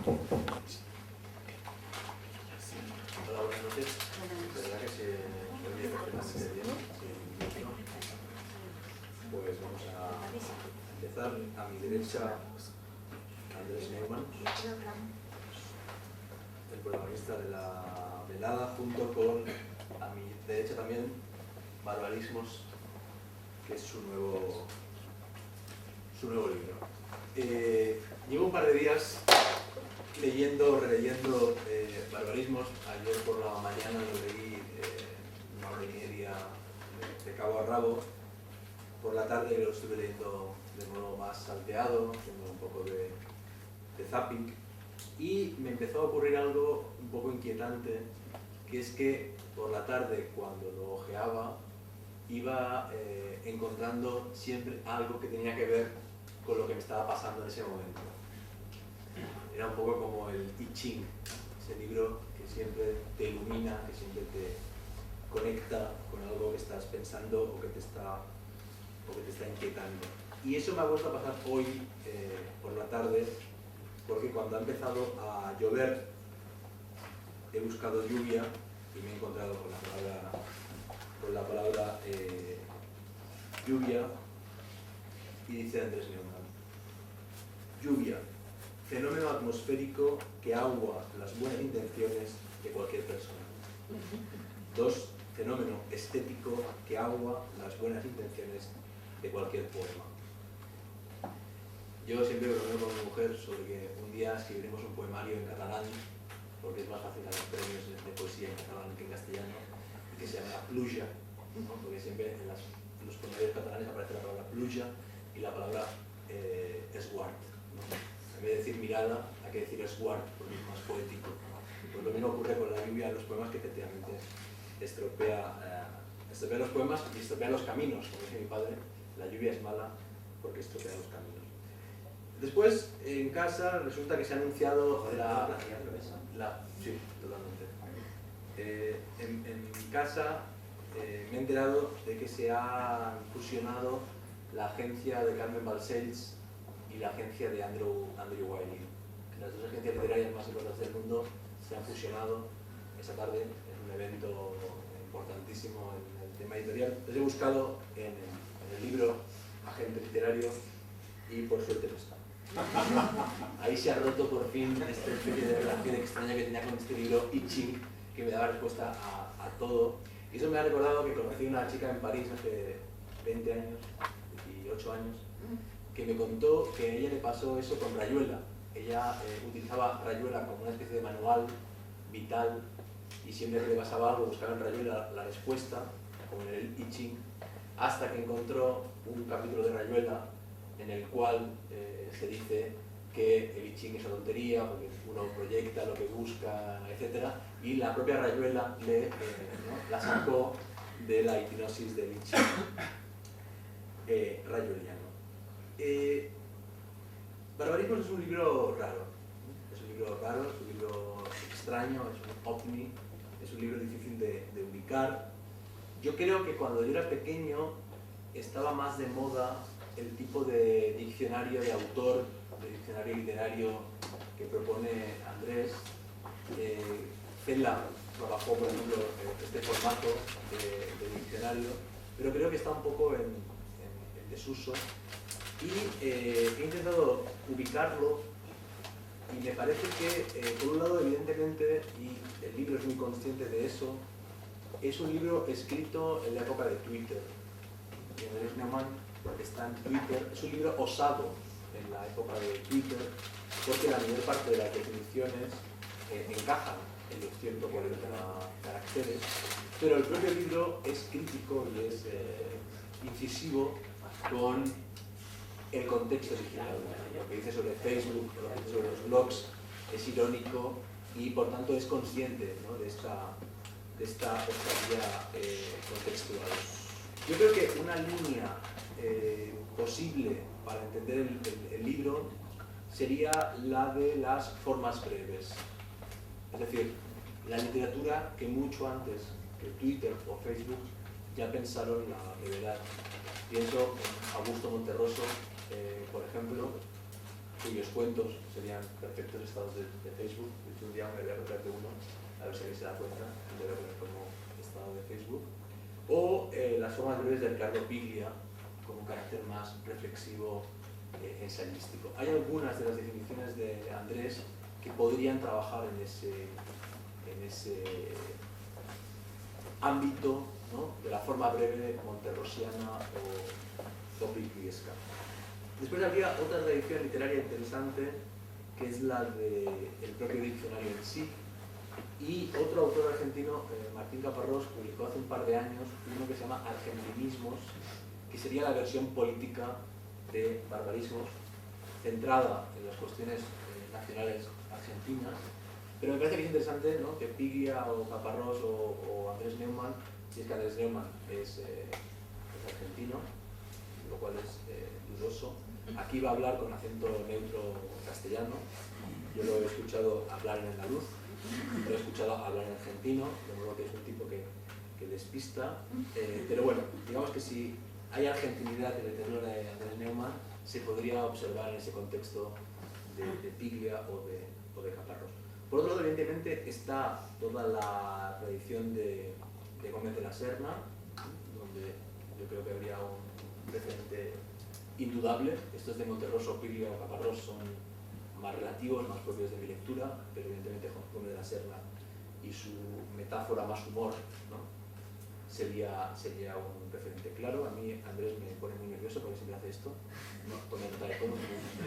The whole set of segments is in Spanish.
Hola, buenas noches. ¿Verdad que se oye perfectamente bien? Pues vamos a empezar. A mi derecha, Andrés Neumann, el protagonista de la velada, junto con, a mi derecha también, Barbarismos, que es su nuevo libro. Llevo un par de días leyendo, releyendo Barbarismos. Ayer por la mañana lo leí una hora y media de cabo a rabo. Por la tarde lo estuve leyendo de modo más salteado, haciendo un poco de zapping. Y me empezó a ocurrir algo un poco inquietante, que es que por la tarde, cuando lo ojeaba, iba encontrando siempre algo que tenía que ver con lo que me estaba pasando en ese momento. Era un poco como el I Ching, ese libro que siempre te ilumina, que siempre te conecta con algo que estás pensando o que te está inquietando. Y eso me ha vuelto a pasar hoy por la tarde, porque cuando ha empezado a llover he buscado lluvia y me he encontrado con la palabra lluvia, y dice Andrés Neumann: lluvia, fenómeno atmosférico que agua las buenas intenciones de cualquier persona. 2. Fenómeno estético que agua las buenas intenciones de cualquier poema. Yo siempre bromeo con mi mujer sobre que un día escribiremos un poemario en catalán, porque es más fácil ganar premios de poesía en catalán que en castellano, y que se llama pluja, ¿no? Porque siempre en los poemarios catalanes aparece la palabra pluja y la palabra esguard, ¿no? En vez de decir mirada, hay que decir esguard, porque es más poético. Pues lo mismo ocurre con la lluvia en los poemas, que efectivamente estropea los poemas y estropea los caminos. Como dice mi padre, la lluvia es mala porque estropea los caminos. Después, en casa, resulta que se ha anunciado sí, totalmente. En mi casa me he enterado de que se han fusionado la agencia de Carmen Balcells y la agencia de Andrew Wiley. Las dos agencias literarias más importantes del mundo se han fusionado esta tarde en un evento importantísimo en el tema editorial. Les he buscado en el libro Agente Literario y por suerte no está. Ahí se ha roto por fin esta especie de relación extraña que tenía con este libro I Ching, que me daba respuesta a todo. Y eso me ha recordado que conocí a una chica en París hace 20 años, 18 años, que me contó que a ella le pasó eso con Rayuela. Ella utilizaba Rayuela como una especie de manual vital, y siempre que le pasaba algo buscaba en Rayuela la respuesta, como en el I Ching, hasta que encontró un capítulo de Rayuela en el cual se dice que el I Ching es una tontería, porque uno proyecta lo que busca, etc. Y la propia Rayuela la sacó de la hipnosis del I Ching rayueliano. Barbarismos es un libro raro. Es un libro extraño, es un ovni, es un libro difícil de ubicar. Yo creo que cuando yo era pequeño estaba más de moda el tipo de diccionario de autor, de diccionario literario que propone Andrés. Cela trabajó, por ejemplo, este formato de diccionario, pero creo que está un poco en desuso, y he intentado ubicarlo, y me parece que, por un lado, evidentemente, y el libro es muy consciente de eso, es un libro escrito en la época de Twitter. Andrés Neumann está en Twitter. Es un libro osado en la época de Twitter, porque la mayor parte de las definiciones encajan en los 140 caracteres, pero el propio libro es crítico y es incisivo con el contexto digital. Lo que dice sobre Facebook, lo que dice sobre los blogs, es irónico y por tanto es consciente, ¿no?, de esta vía contextual. Yo creo que una línea posible para entender el libro sería la de las formas breves. Es decir, la literatura que mucho antes que Twitter o Facebook ya pensaron la brevedad. Pienso en Augusto Monterroso, por ejemplo, que cuyos cuentos serían perfectos estados de Facebook. De hecho, un día me voy a copiar de uno, a ver si alguien se da cuenta, le voy a poner como estado de Facebook. O las formas breves de Ricardo Piglia, con un carácter más reflexivo, ensayístico. Hay algunas de las definiciones de Andrés que podrían trabajar en ese ámbito, ¿no?, de la forma breve monterrosiana o pigliesca. Después habría otra tradición literaria interesante, que es la del propio diccionario en sí, y otro autor argentino, Martín Caparrós, publicó hace un par de años uno que se llama Argentinismos, que sería la versión política de barbarismos, centrada en las cuestiones nacionales argentinas. Pero me parece que es interesante, ¿no?, que Piglia o Caparrós o Andrés Neumann, si es que Andrés Neumann es argentino, lo cual es dudoso, aquí va a hablar con acento neutro castellano. Yo lo he escuchado hablar en andaluz, lo he escuchado hablar en argentino, de modo que es un tipo que despista, pero bueno, digamos que si hay argentinidad en la literatura de Andrés Neumann, se podría observar en ese contexto de Piglia o de Caparrós. Por otro lado, evidentemente, está toda la tradición de Gómez de la Serna, donde yo creo que habría un referente indudable. Estos de Monterroso, Piglia o Caparrós son más relativos, más propios de mi lectura, pero evidentemente Gómez de la Serna y su metáfora más humor, ¿no?, sería un referente claro. A mí Andrés me pone muy nervioso porque siempre hace esto, ¿no?, pone nota de tono,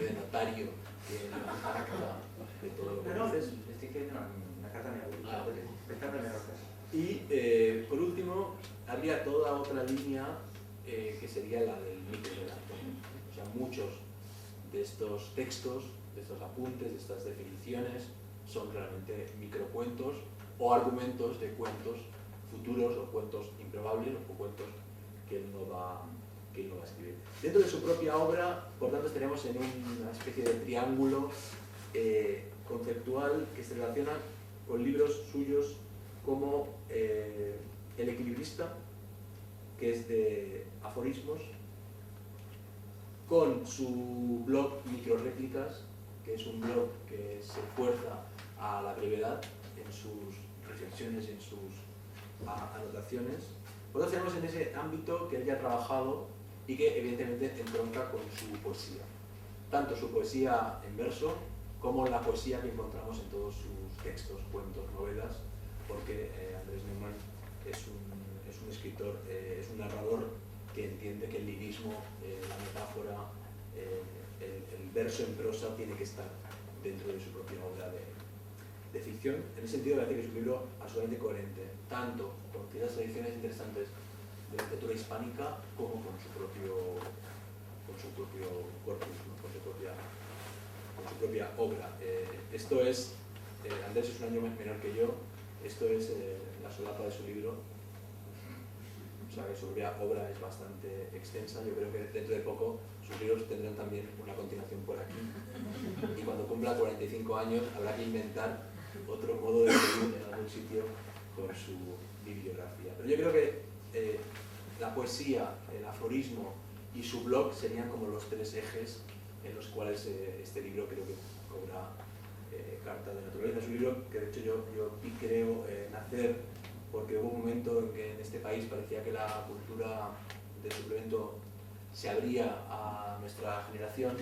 de notario, que acta de todo lo que dices. Estoy escribiendo una carta a mi abuelo. Y por último, habría toda otra línea que sería la del microrelato. O sea, muchos de estos textos, de estos apuntes, de estas definiciones, son claramente microcuentos o argumentos de cuentos futuros o cuentos improbables o cuentos que él no va a escribir. Dentro de su propia obra, por tanto, estaremos en una especie de triángulo conceptual que se relaciona con libros suyos como El Equilibrista, que es de aforismos, con su blog Microréplicas, que es un blog que se fuerza a la brevedad en sus reflexiones, en sus anotaciones. Por lo tanto, tenemos en ese ámbito que él ya ha trabajado y que evidentemente entronca con su poesía. Tanto su poesía en verso como la poesía que encontramos en todos sus textos, cuentos, novelas, porque Andrés Neumann es un escritor, es un narrador que entiende que el lirismo, la metáfora, el verso en prosa tiene que estar dentro de su propia obra de ficción. En ese sentido, me parece que es un libro absolutamente coherente, tanto con ciertas tradiciones interesantes de la literatura hispánica como con su propio corpus, ¿no?, con su propia obra. Esto es, Andrés es un año menor que yo, esto es la solapa de su libro. O sea, que su propia obra es bastante extensa. Yo creo que dentro de poco sus libros tendrán también una continuación por aquí. Y cuando cumpla 45 años habrá que inventar otro modo de escribir en algún sitio con su bibliografía. Pero yo creo que la poesía, el aforismo y su blog serían como los tres ejes en los cuales este libro creo que cobra carta de naturaleza. Es un libro que de hecho yo creo nacer porque hubo un momento en que en este país parecía que la cultura del suplemento se abría a nuestra generación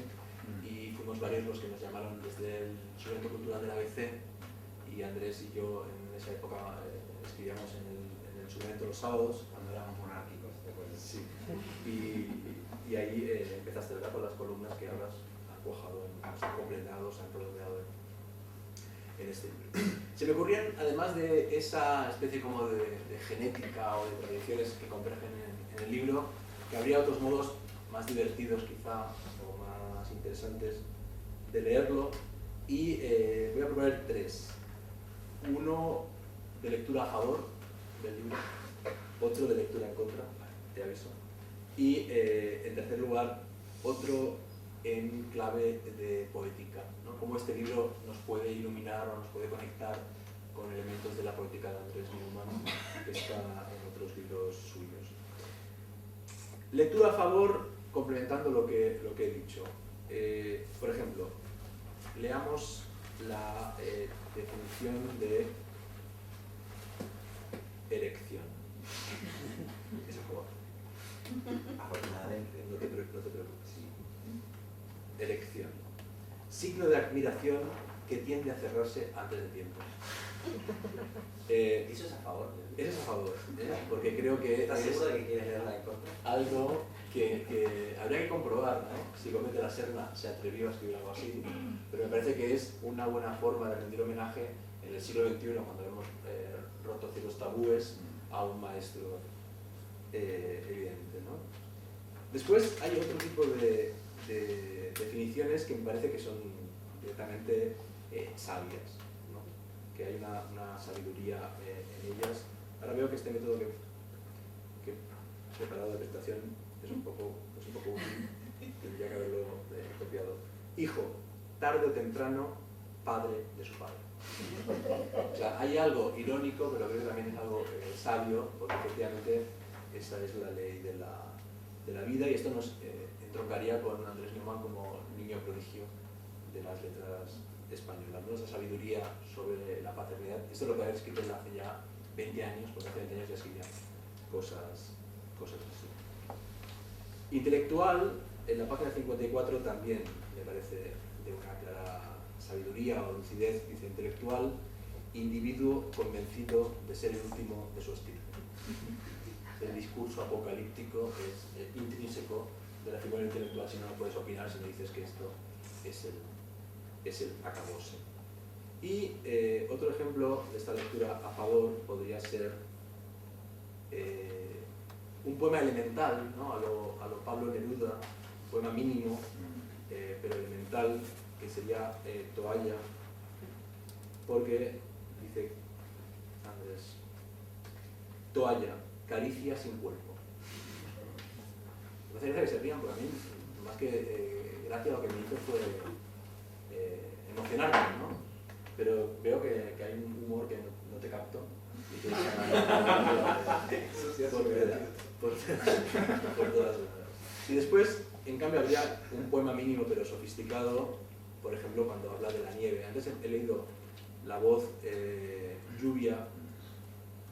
y fuimos varios los que nos llamaron desde el suplemento cultural del ABC, y Andrés y yo en esa época escribíamos en el suplemento los sábados. Cuando éramos monárquicos, ¿te acuerdas? Sí. Y ahí empezaste, ¿verdad?, con las columnas que ahora han cuajado, se han completado, se han prolongado en este libro. Se me ocurrían, además de esa especie como de genética o de tradiciones que convergen en el libro, que habría otros modos más divertidos quizá o más interesantes de leerlo, y voy a proponer tres. Uno de lectura a favor del libro, otro de lectura en contra, te aviso, y en tercer lugar otro en clave de poética, ¿no?, cómo este libro nos puede iluminar o nos puede conectar con elementos de la poética de Andrés Neumann, que está en otros libros suyos. Lectura a favor, complementando lo que he dicho. Por ejemplo, leamos la definición de erección. Es a favor. Afortunadamente. No te preocupes. Sí. Erección. Signo de admiración que tiende a cerrarse antes de tiempo. Eso es a favor. Eso es a favor, porque creo que ¿Estás es seguro de que quieres leerla en contra? algo que habría que comprobar, ¿no? Si Gómez de la Serna se atrevió a escribir algo así, pero me parece que es una buena forma de rendir homenaje en el siglo XXI, cuando hemos roto ciertos tabúes, a un maestro evidente, ¿no? Después hay otro tipo de definiciones que me parece que son directamente sabias, ¿no? Que hay una sabiduría en ellas. Ahora veo que este método que he preparado de presentación es un poco útil, tendría que haberlo copiado. Hijo, tarde o temprano, padre de su padre. O sea, hay algo irónico, pero creo que también es algo sabio, porque efectivamente esa es la ley de la vida, y esto nos entroncaría con Andrés Neumann como niño prodigio de las letras españolas, ¿no? Esa sabiduría sobre la paternidad. Esto es lo que había escrito él hace ya 20 años, porque hace 20 años ya escribía cosas así. Intelectual, en la página 54 también me parece de una clara sabiduría o lucidez. Dice: intelectual, individuo convencido de ser el último de su estilo. El discurso apocalíptico es intrínseco de la figura intelectual. Si no puedes opinar, si no dices que esto es el acabose. Y otro ejemplo de esta lectura a favor podría ser un poema elemental, ¿no? a lo Pablo Neruda, un poema mínimo, pero elemental, que sería Toalla, porque dice Andrés: toalla, caricia sin cuerpo. No hace gracia que se rían, porque a mí, más que gracia, lo que me hizo fue emocionarme, ¿no? Pero veo que hay un humor que no te capto. Y que por todas las. Y después, en cambio, habría un poema mínimo pero sofisticado, por ejemplo, cuando habla de la nieve. Antes he leído La voz, lluvia,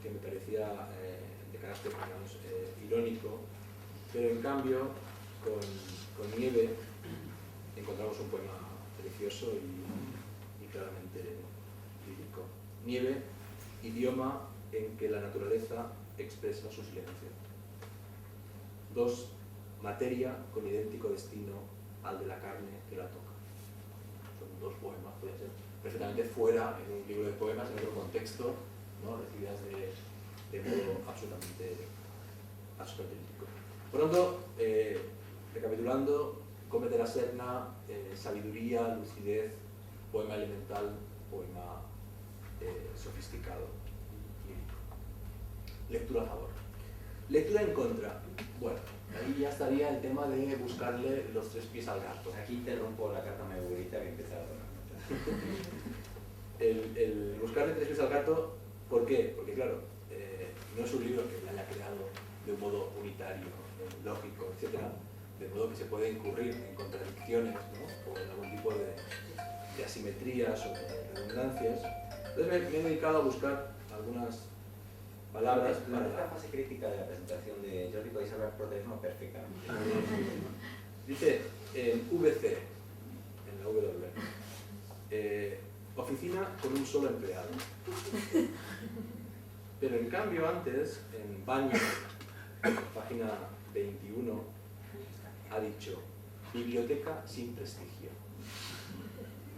que me parecía de carácter, digamos, irónico, pero en cambio, con nieve encontramos un poema precioso y claramente lírico. Nieve, idioma en que la naturaleza expresa su silencio. 2. Materia con idéntico destino al de la carne que la toca. Son dos poemas, pueden ser perfectamente fuera en un libro de poemas, en otro contexto, ¿no? Recibidas de modo absolutamente lírico. Por lo tanto, recapitulando: Gómez de la Serna, sabiduría, lucidez, poema elemental, poema sofisticado, lírico. Lectura a favor. Lectura en contra. Bueno, ahí ya estaría el tema de buscarle los tres pies al gato. Aquí interrumpo la carta meburita que empieza a tomar nota. El buscarle tres pies al gato, ¿por qué? Porque claro, no es un libro que haya creado de un modo unitario, lógico, etc. De modo que se puede incurrir en contradicciones, ¿no? O en algún tipo de asimetrías o de redundancias. Entonces me he dedicado a buscar algunas palabras para esta fase crítica de la presentación de Jordi podéis hablar por teléfono perfectamente. Dice en VC, en la W, oficina con un solo empleado. Pero en cambio antes, en baño, página 21, ha dicho biblioteca sin prestigio.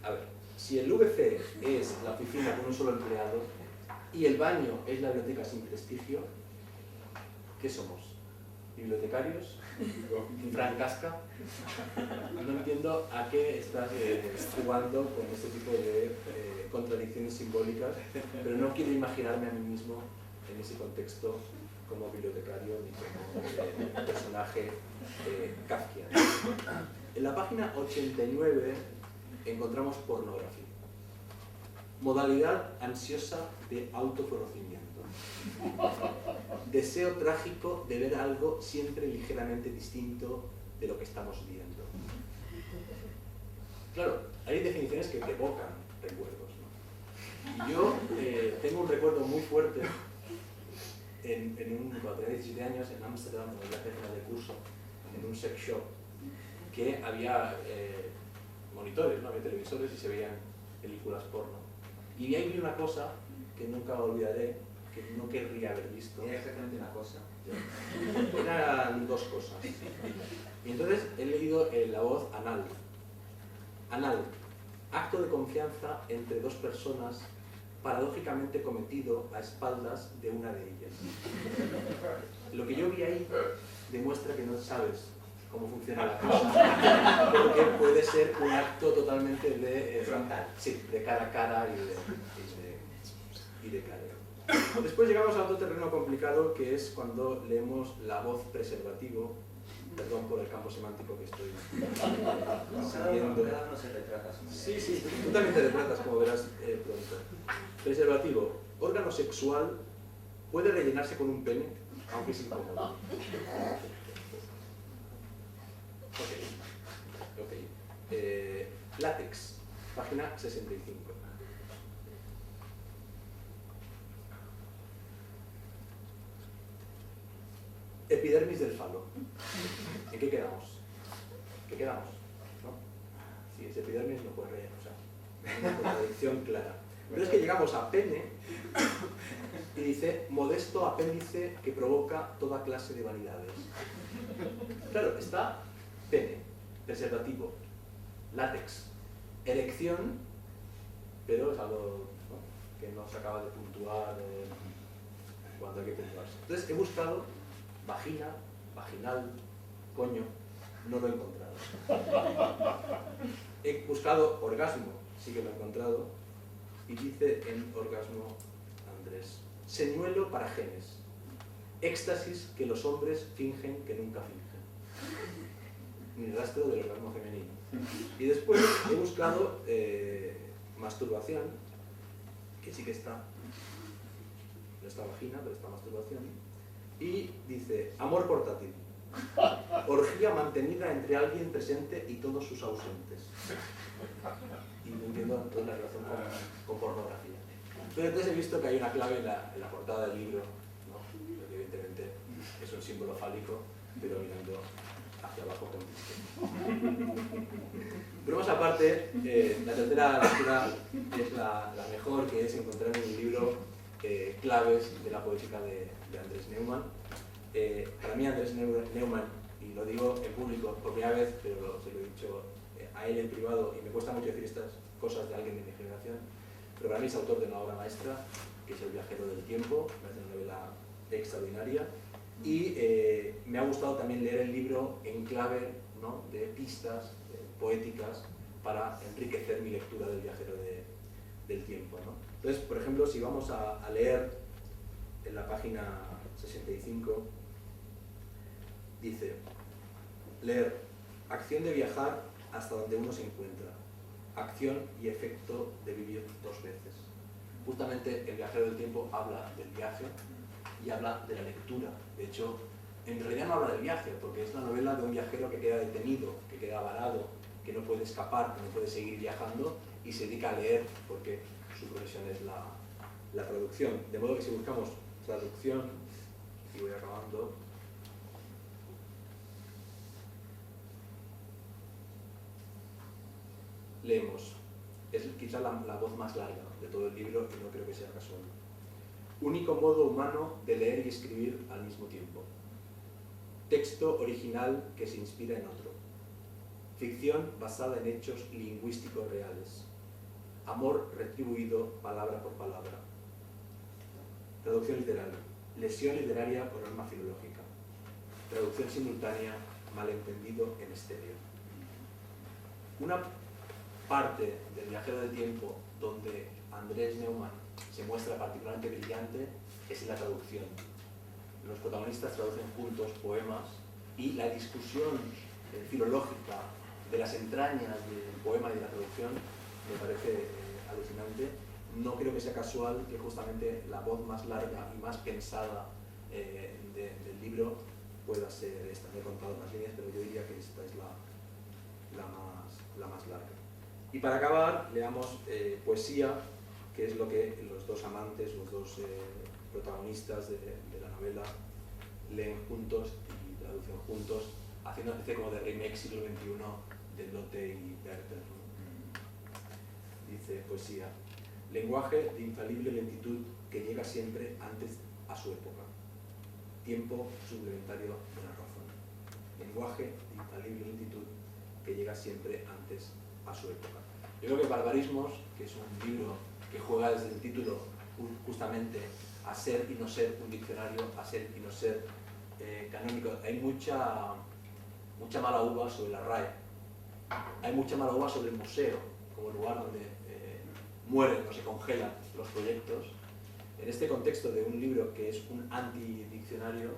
A ver, si el VC es la oficina con un solo empleado y el baño es la biblioteca sin prestigio, ¿qué somos? ¿Bibliotecarios? ¿Fran Casca? No entiendo a qué estás jugando con este tipo de contradicciones simbólicas, pero no quiero imaginarme a mí mismo en ese contexto como bibliotecario ni como personaje kafkiano. En la página 89 encontramos pornografía. Modalidad ansiosa de autoconocimiento. Deseo trágico de ver algo siempre ligeramente distinto de lo que estamos viendo. Claro, hay definiciones que te evocan recuerdos, ¿no? Y yo tengo un recuerdo muy fuerte cuando tenía 17 años en Ámsterdam, en la final de curso, en un sex shop, que había monitores, ¿no? Había televisores y se veían películas porno. Y ahí vi una cosa que nunca olvidaré, que no querría haber visto. Era exactamente una cosa. Eran dos cosas. Y entonces he leído la voz anal. Anal, acto de confianza entre dos personas, paradójicamente cometido a espaldas de una de ellas. Lo que yo vi ahí demuestra que no sabes cómo funciona la cosa, porque puede ser un acto totalmente de frontal. Sí, de cara a cara y de cara. Después llegamos a otro terreno complicado, que es cuando leemos la voz preservativo. Perdón por el campo semántico que estoy siguiendo. Cada uno se retrata a su manera. Sí, sí, tú también te retratas, como verás pronto. Preservativo, órgano sexual, puede rellenarse con un pene, aunque es incómodo. Ok. Látex, página 65. Epidermis del falo. ¿En qué quedamos? ¿Qué quedamos? ¿No? Si es epidermis no puede rellenar, o sea, una contradicción clara. Pero es que llegamos a pene y dice modesto apéndice que provoca toda clase de vanidades. Claro, está pene, preservativo, látex, erección, pero es algo, ¿no?, que no se acaba de puntuar cuando hay que puntuarse. Entonces he buscado vagina, vaginal, coño, no lo he encontrado. He buscado orgasmo, sí que lo he encontrado, y dice en orgasmo Andrés: señuelo para genes, éxtasis que los hombres fingen que nunca fingen. Ni rastro del orgasmo femenino. Y después he buscado masturbación, que sí que está, no está vagina, pero está masturbación, y dice amor portátil, orgía mantenida entre alguien presente y todos sus ausentes. Y no entiendo toda la relación con pornografía. Pero entonces he visto que hay una clave en la portada del libro, ¿no?, que evidentemente es un símbolo fálico, pero mirando hacia abajo con tristeza. Bromas aparte, la tercera lectura es la mejor, que es encontrar en un libro claves de la poética de Andrés Neumann. Para mí Andrés Neumann, y lo digo en público por primera vez, pero se lo he dicho a él en privado, y me cuesta mucho decir estas cosas de alguien de mi generación, pero para mí es autor de una obra maestra, que es El viajero del tiempo, una novela extraordinaria, y me ha gustado también leer el libro en clave, ¿no?, de pistas poéticas para enriquecer mi lectura del viajero del tiempo, ¿no? Entonces, por ejemplo, si vamos a leer en la página 65, dice: leer, acción de viajar hasta donde uno se encuentra, acción y efecto de vivir dos veces. Justamente El viajero del tiempo habla del viaje y habla de la lectura. De hecho, en realidad no habla del viaje, porque es una novela de un viajero que queda detenido, que queda varado, que no puede escapar, que no puede seguir viajando, y se dedica a leer, porque su profesión es la traducción. De modo que si buscamos traducción, y voy acabando, leemos. Es quizá la voz más larga de todo el libro, y no creo que sea casual. Único modo humano de leer y escribir al mismo tiempo. Texto original que se inspira en otro. Ficción basada en hechos lingüísticos reales. Amor retribuido palabra por palabra. Traducción literaria. Lesión literaria por norma filológica. Traducción simultánea, malentendido en estéreo. Una parte del viajero del tiempo donde Andrés Neumann se muestra particularmente brillante es en la traducción. Los protagonistas traducen juntos poemas, y la discusión filológica de las entrañas del poema y de la traducción me parece alucinante. No creo que sea casual que justamente la voz más larga y más pensada del libro pueda ser esta. No he contado más líneas, pero yo diría que esta es la más larga. Y para acabar, leamos poesía, que es lo que los dos amantes, los dos protagonistas de la novela leen juntos y traducen juntos, haciendo una especie como de remake siglo XXI de Lotte y Werther, ¿no? Dice poesía: lenguaje de infalible lentitud que llega siempre antes a su época. Tiempo suplementario de la razón. Lenguaje de infalible lentitud que llega siempre antes a su época. Yo creo que Barbarismos, que es un libro que juega desde el título justamente a ser y no ser un diccionario, a ser y no ser canónico, hay mucha mala uva sobre la RAE, hay mucha mala uva sobre el museo como lugar donde mueren o se congelan los proyectos. En este contexto de un libro que es un antidiccionario,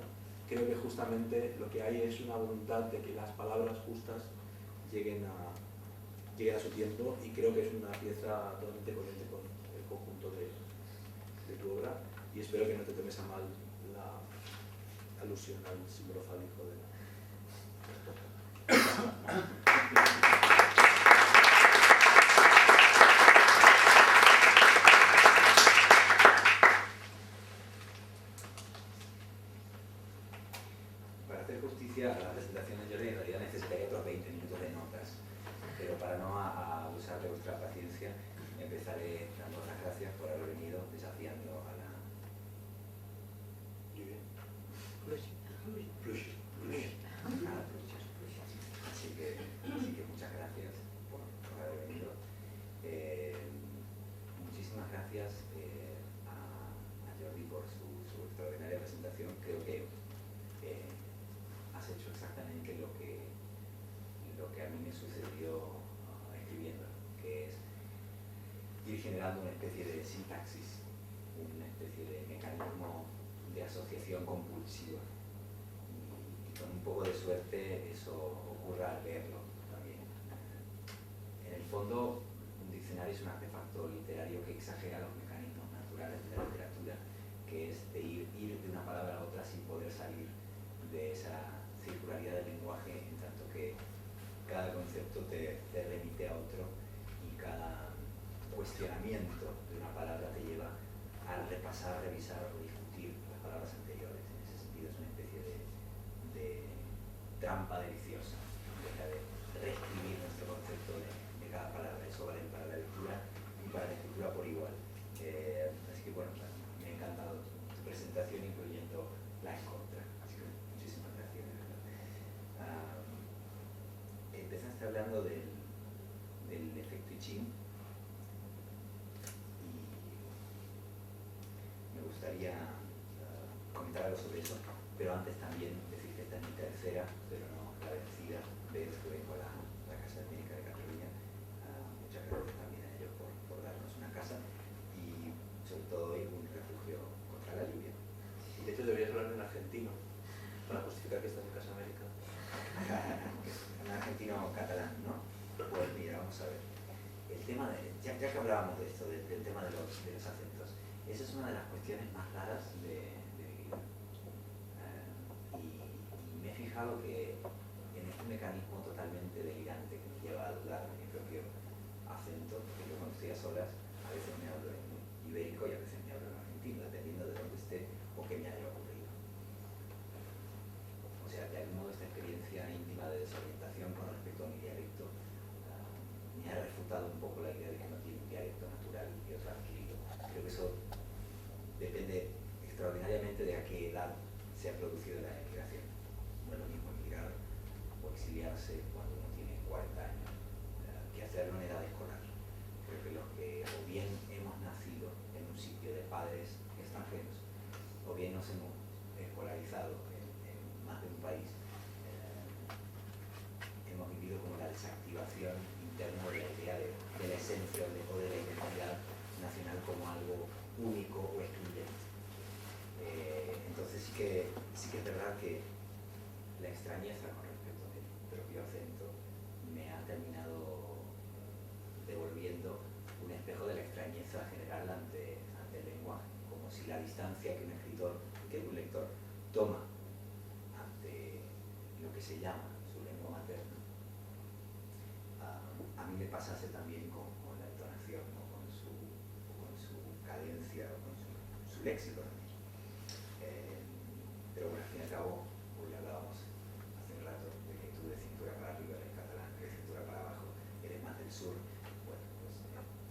creo que justamente lo que hay es una voluntad de que las palabras justas lleguen a su tiempo, y creo que es una pieza totalmente coherente con el conjunto de tu obra, y espero que no te tomes a mal la alusión al símbolo fálico de la... Para hacer justicia a la presentación de Jordi, en realidad necesitaría otros 20 minutos de notas, pero para no abusar de vuestra paciencia, empezaré dando las gracias por haber venido, desafiando a la... Muy bien. Así que muchas gracias por haber venido. Muchísimas gracias a Jordi por su extraordinaria presentación. Creo que has hecho exactamente lo que a mí me sucedió escribiendo, que es ir generando una especie de sintaxis, una especie de mecanismo de asociación compulsiva. Y con un poco de suerte eso ocurra al leerlo también. En el fondo, un diccionario es un artefacto literario que exagera los mecanismos naturales de la literatura, que es de ir de una palabra a otra sin poder salir de esa circularidad del lenguaje, en tanto que cada concepto te remite a otro, y cada cuestionamiento de una palabra te lleva a repasar, revisar o discutir las palabras anteriores. En ese sentido es una especie de trampa deliciosa, de reescribir nuestro concepto de cada palabra. Eso vale para la lectura y para la escritura por igual. Así que bueno, me ha encantado tu presentación, incluyendo la en contra. Así que muchísimas gracias, de verdad. Empezaste hablando del efecto I Ching, y me gustaría comentar algo sobre eso, pero antes también decir que esta es mi tercera, pero no la vencida, vez que vengo a la Casa Técnica de Cataluña. Muchas gracias también a ellos por darnos una casa y sobre todo hoy un refugio contra la lluvia. Y de hecho deberías hablar en argentino para justificar que estás en Casa América. Un argentino catalán, ¿no? Pues mira, vamos a ver. El tema ya que hablábamos de esto, del tema de los acentos, esa es una de las cuestiones más raras de mi vida. Y me he fijado que en este mecanismo totalmente delirante que me lleva a dudar de mi propio acento, porque yo cuando estoy a solas a veces me hablo en ibérico y a veces me hablo en argentino, dependiendo de dónde esté o qué me haya ocurrido. O sea, de algún modo esta experiencia íntima de desorientación con respecto a mi dialecto me ha refutado un poco la idea de que no tiene un dialecto natural y otro adquirido. Creo que eso depende extraordinariamente de a qué edad se ha producido la emigración. No es lo mismo emigrar o exiliarse cuando uno tiene 40 años que hacerlo en edad escolar. Creo que los que o bien hemos nacido en un sitio de padres extranjeros o bien nos hemos escolarizado en más de un país, hemos vivido como la desactivación interna de la idea de la esencia o de la identidad nacional como algo único o excluyente. Entonces sí que es verdad que la extrañeza con respecto a mi propio acento me ha terminado devolviendo un espejo de la extrañeza general ante el lenguaje, como si la distancia que un escritor, que un lector toma ante lo que se llama su lengua materna, a mí me pasase también con la entonación, ¿no? con su cadencia, o con su léxico también. Pero bueno, al fin y al cabo, hoy hablábamos hace un rato de que tú de cintura para arriba eres catalán, que de cintura para abajo eres más del sur. Bueno, pues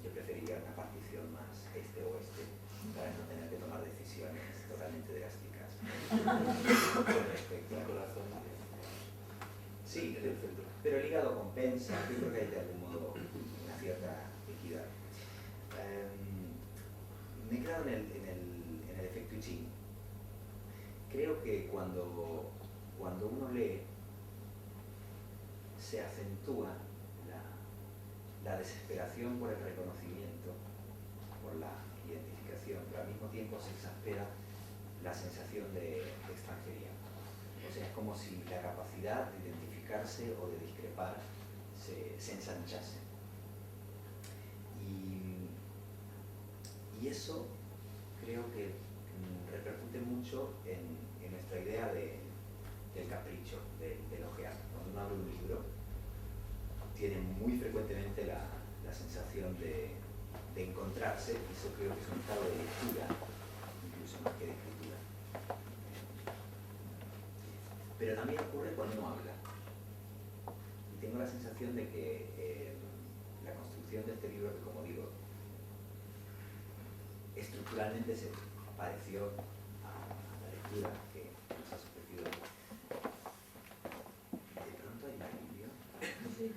yo preferiría una partición más este-oeste para no tener que tomar decisiones totalmente drásticas con respecto al corazón. Sí, pero el hígado compensa, yo creo que hay de algún modo una cierta equidad. Me he quedado en el efecto Iching. Creo que cuando uno lee, se acentúa la desesperación por el reconocimiento, por la identificación, pero al mismo tiempo se exaspera la sensación de extranjería. O sea, es como si la capacidad de identificarse o de discrepar se ensanchase. Y eso creo que repercute mucho en nuestra idea del capricho, del ojear. Cuando uno abre un libro, tiene muy frecuentemente la sensación de encontrarse, y eso creo que es un estado de lectura, incluso más que de escritura. Pero también ocurre cuando uno habla. Y tengo la sensación de que la construcción de este libro, que como digo, estructuralmente se pareció a la lectura que nos has ofrecido. De pronto hay un alivio. Sí.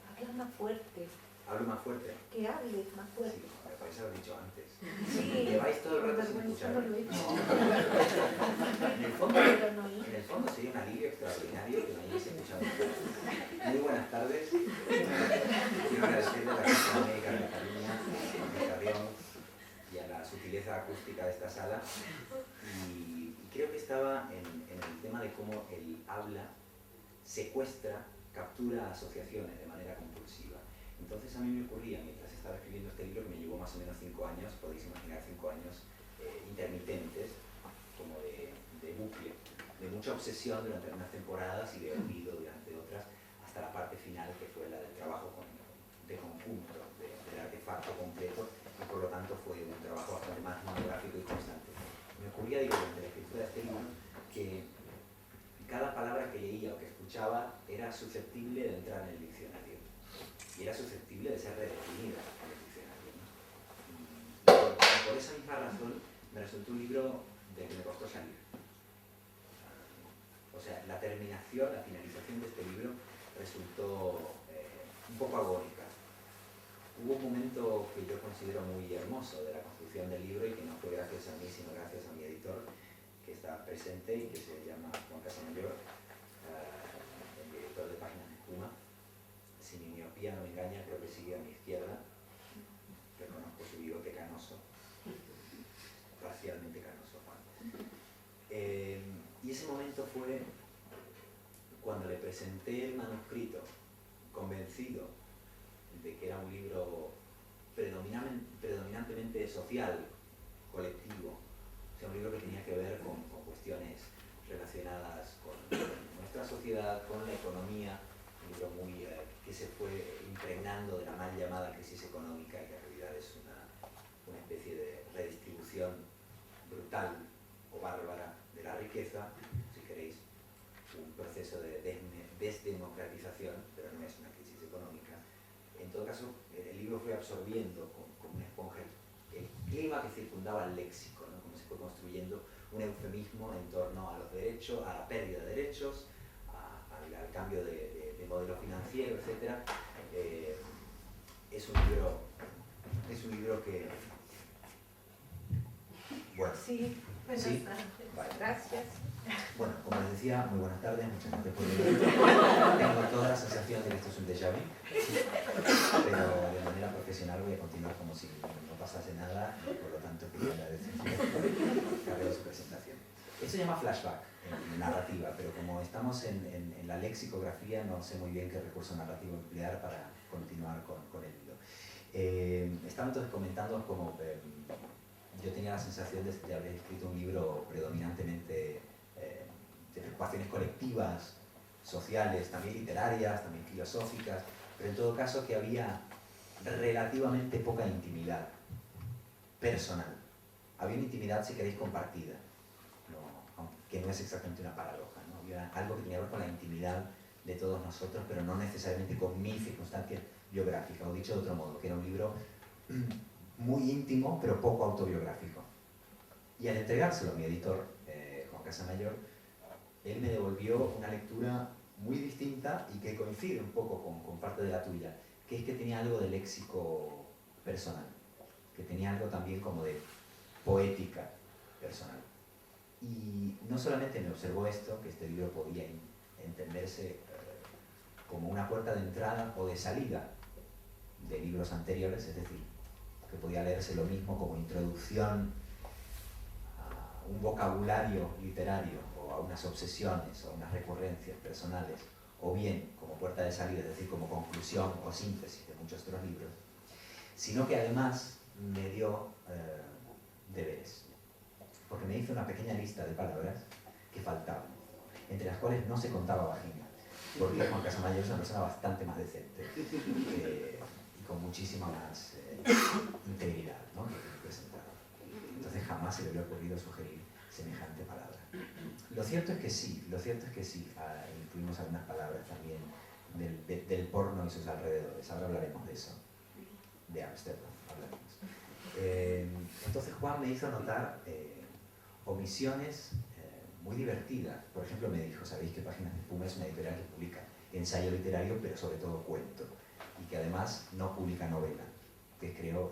Habla más fuerte. ¿Hablo más fuerte? Que hables más fuerte. Sí, me parece haber dicho antes. Sí. Lleváis todo el rato sin escuchar. No lo he hecho. En el fondo sería un alivio extraordinario que me hayáis escuchado. Muy buenas tardes. Quiero agradecerle a la Casa Médica de Cataluña, a Carrión y a la sutileza acústica de esta sala. Y creo que estaba en el tema de cómo el habla secuestra, captura asociaciones de manera compulsiva. Entonces a mí me ocurría, mientras estaba escribiendo este libro, que me llevó más o menos 5 años, podéis imaginar 5 años intermitentes, como de bucle, de mucha obsesión durante unas temporadas y de olvido durante otras, hasta la parte final, que fue la del trabajo de conjunto, del artefacto completo, y por lo tanto fue un trabajo bastante más monográfico y constante. Me ocurría, digo, durante la escritura de este libro, que cada palabra que leía o que escuchaba era susceptible de entrar en el diccionario y era susceptible de ser redefinida en el diccionario, ¿no? Y por esa misma razón me resultó un libro del que me costó salir. O sea, la terminación, la finalización de este libro resultó un poco agónica. Hubo un momento que yo considero muy hermoso de la construcción del libro y que no fue gracias a mí, sino gracias a mi editor, que está presente y que se llama Juan Casamayor, el director de Páginas de Espuma. Si mi miopía no me engaña, creo que sigue a mi izquierda. Reconozco su bigote canoso, parcialmente canoso, Juan. Y ese momento fue cuando le presenté el manuscrito, convencido de que era un libro predominantemente social, colectivo, o sea, un libro que tenía que ver con cuestiones relacionadas con nuestra sociedad, con la economía, un libro muy que se fue impregnando de la mal llamada crisis económica, que en realidad es una especie de redistribución brutal o bárbara de la riqueza, si queréis, un proceso de desdemocratización, pero no es una crisis económica. En todo caso, el libro fue absorbiendo como una esponja el clima que circundaba el léxico, ¿no? Como se fue construyendo un eufemismo en torno a los derechos, a la pérdida de derechos, al cambio de modelo financiero, etc. Es un libro que... Bueno, Sí, buenas ¿sí? tardes. Vale. Gracias. Bueno, como les decía, muy buenas tardes, muchas gracias por venir. Tengo toda la sensación de que esto es un déjà vu, pero de manera profesional voy a continuar como si no pasase nada, y por lo tanto quería agradecer a su presentación. Esto se llama flashback en narrativa, pero como estamos en la lexicografía, no sé muy bien qué recurso narrativo emplear para continuar con el hilo. Estaba entonces comentando como yo tenía la sensación de haber escrito un libro predominantemente de preocupaciones colectivas, sociales, también literarias, también filosóficas, pero en todo caso que había relativamente poca intimidad personal. Había una intimidad, si queréis, compartida, que no es exactamente una paradoja, ¿no? Había algo que tenía que ver con la intimidad de todos nosotros, pero no necesariamente con mi circunstancia biográfica, o dicho de otro modo, que era un libro muy íntimo, pero poco autobiográfico. Y al entregárselo a mi editor, Juan Casamayor, él me devolvió una lectura muy distinta y que coincide un poco con parte de la tuya, que es que tenía algo de léxico personal, que tenía algo también como de poética personal. Y no solamente me observó esto, que este libro podía entenderse como una puerta de entrada o de salida de libros anteriores, es decir, que podía leerse lo mismo como introducción a un vocabulario literario o a unas obsesiones o a unas recurrencias personales, o bien como puerta de salida, es decir, como conclusión o síntesis de muchos otros libros, sino que además me dio deberes, porque me hizo una pequeña lista de palabras que faltaban, entre las cuales no se contaba vagina, porque Juan Casamayor es una persona bastante más decente y con muchísima más integridad, ¿no?, que presentaba. Entonces jamás se le había ocurrido sugerir semejante palabra. Lo cierto es que sí, incluimos algunas palabras también del porno y sus alrededores. Ahora hablaremos de eso, de Ámsterdam hablaremos. Entonces Juan me hizo notar omisiones muy divertidas. Por ejemplo, me dijo, sabéis que Páginas de Espuma es una editorial que publica ensayo literario, pero sobre todo cuento, y que además no publica novela, que creo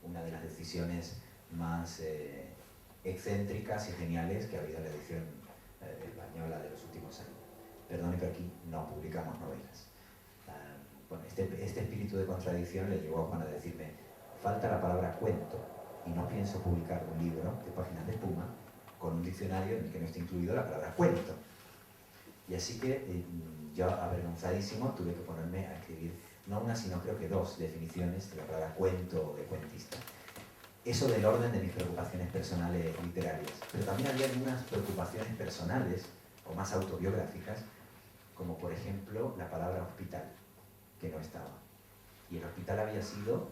una de las decisiones más excéntricas y geniales que ha habido en la edición española de los últimos años. Perdone, pero aquí no publicamos novelas. Bueno, este espíritu de contradicción le llevó a Juan a decirme, falta la palabra cuento, y no pienso publicar un libro de Páginas de Espuma con un diccionario en el que no esté incluido la palabra cuento. Y así que yo, avergonzadísimo, tuve que ponerme a escribir no una, sino creo que 2 definiciones de la palabra cuento o de cuentista. Eso del orden de mis preocupaciones personales literarias. Pero también había algunas preocupaciones personales o más autobiográficas, como por ejemplo la palabra hospital, que no estaba. Y el hospital había sido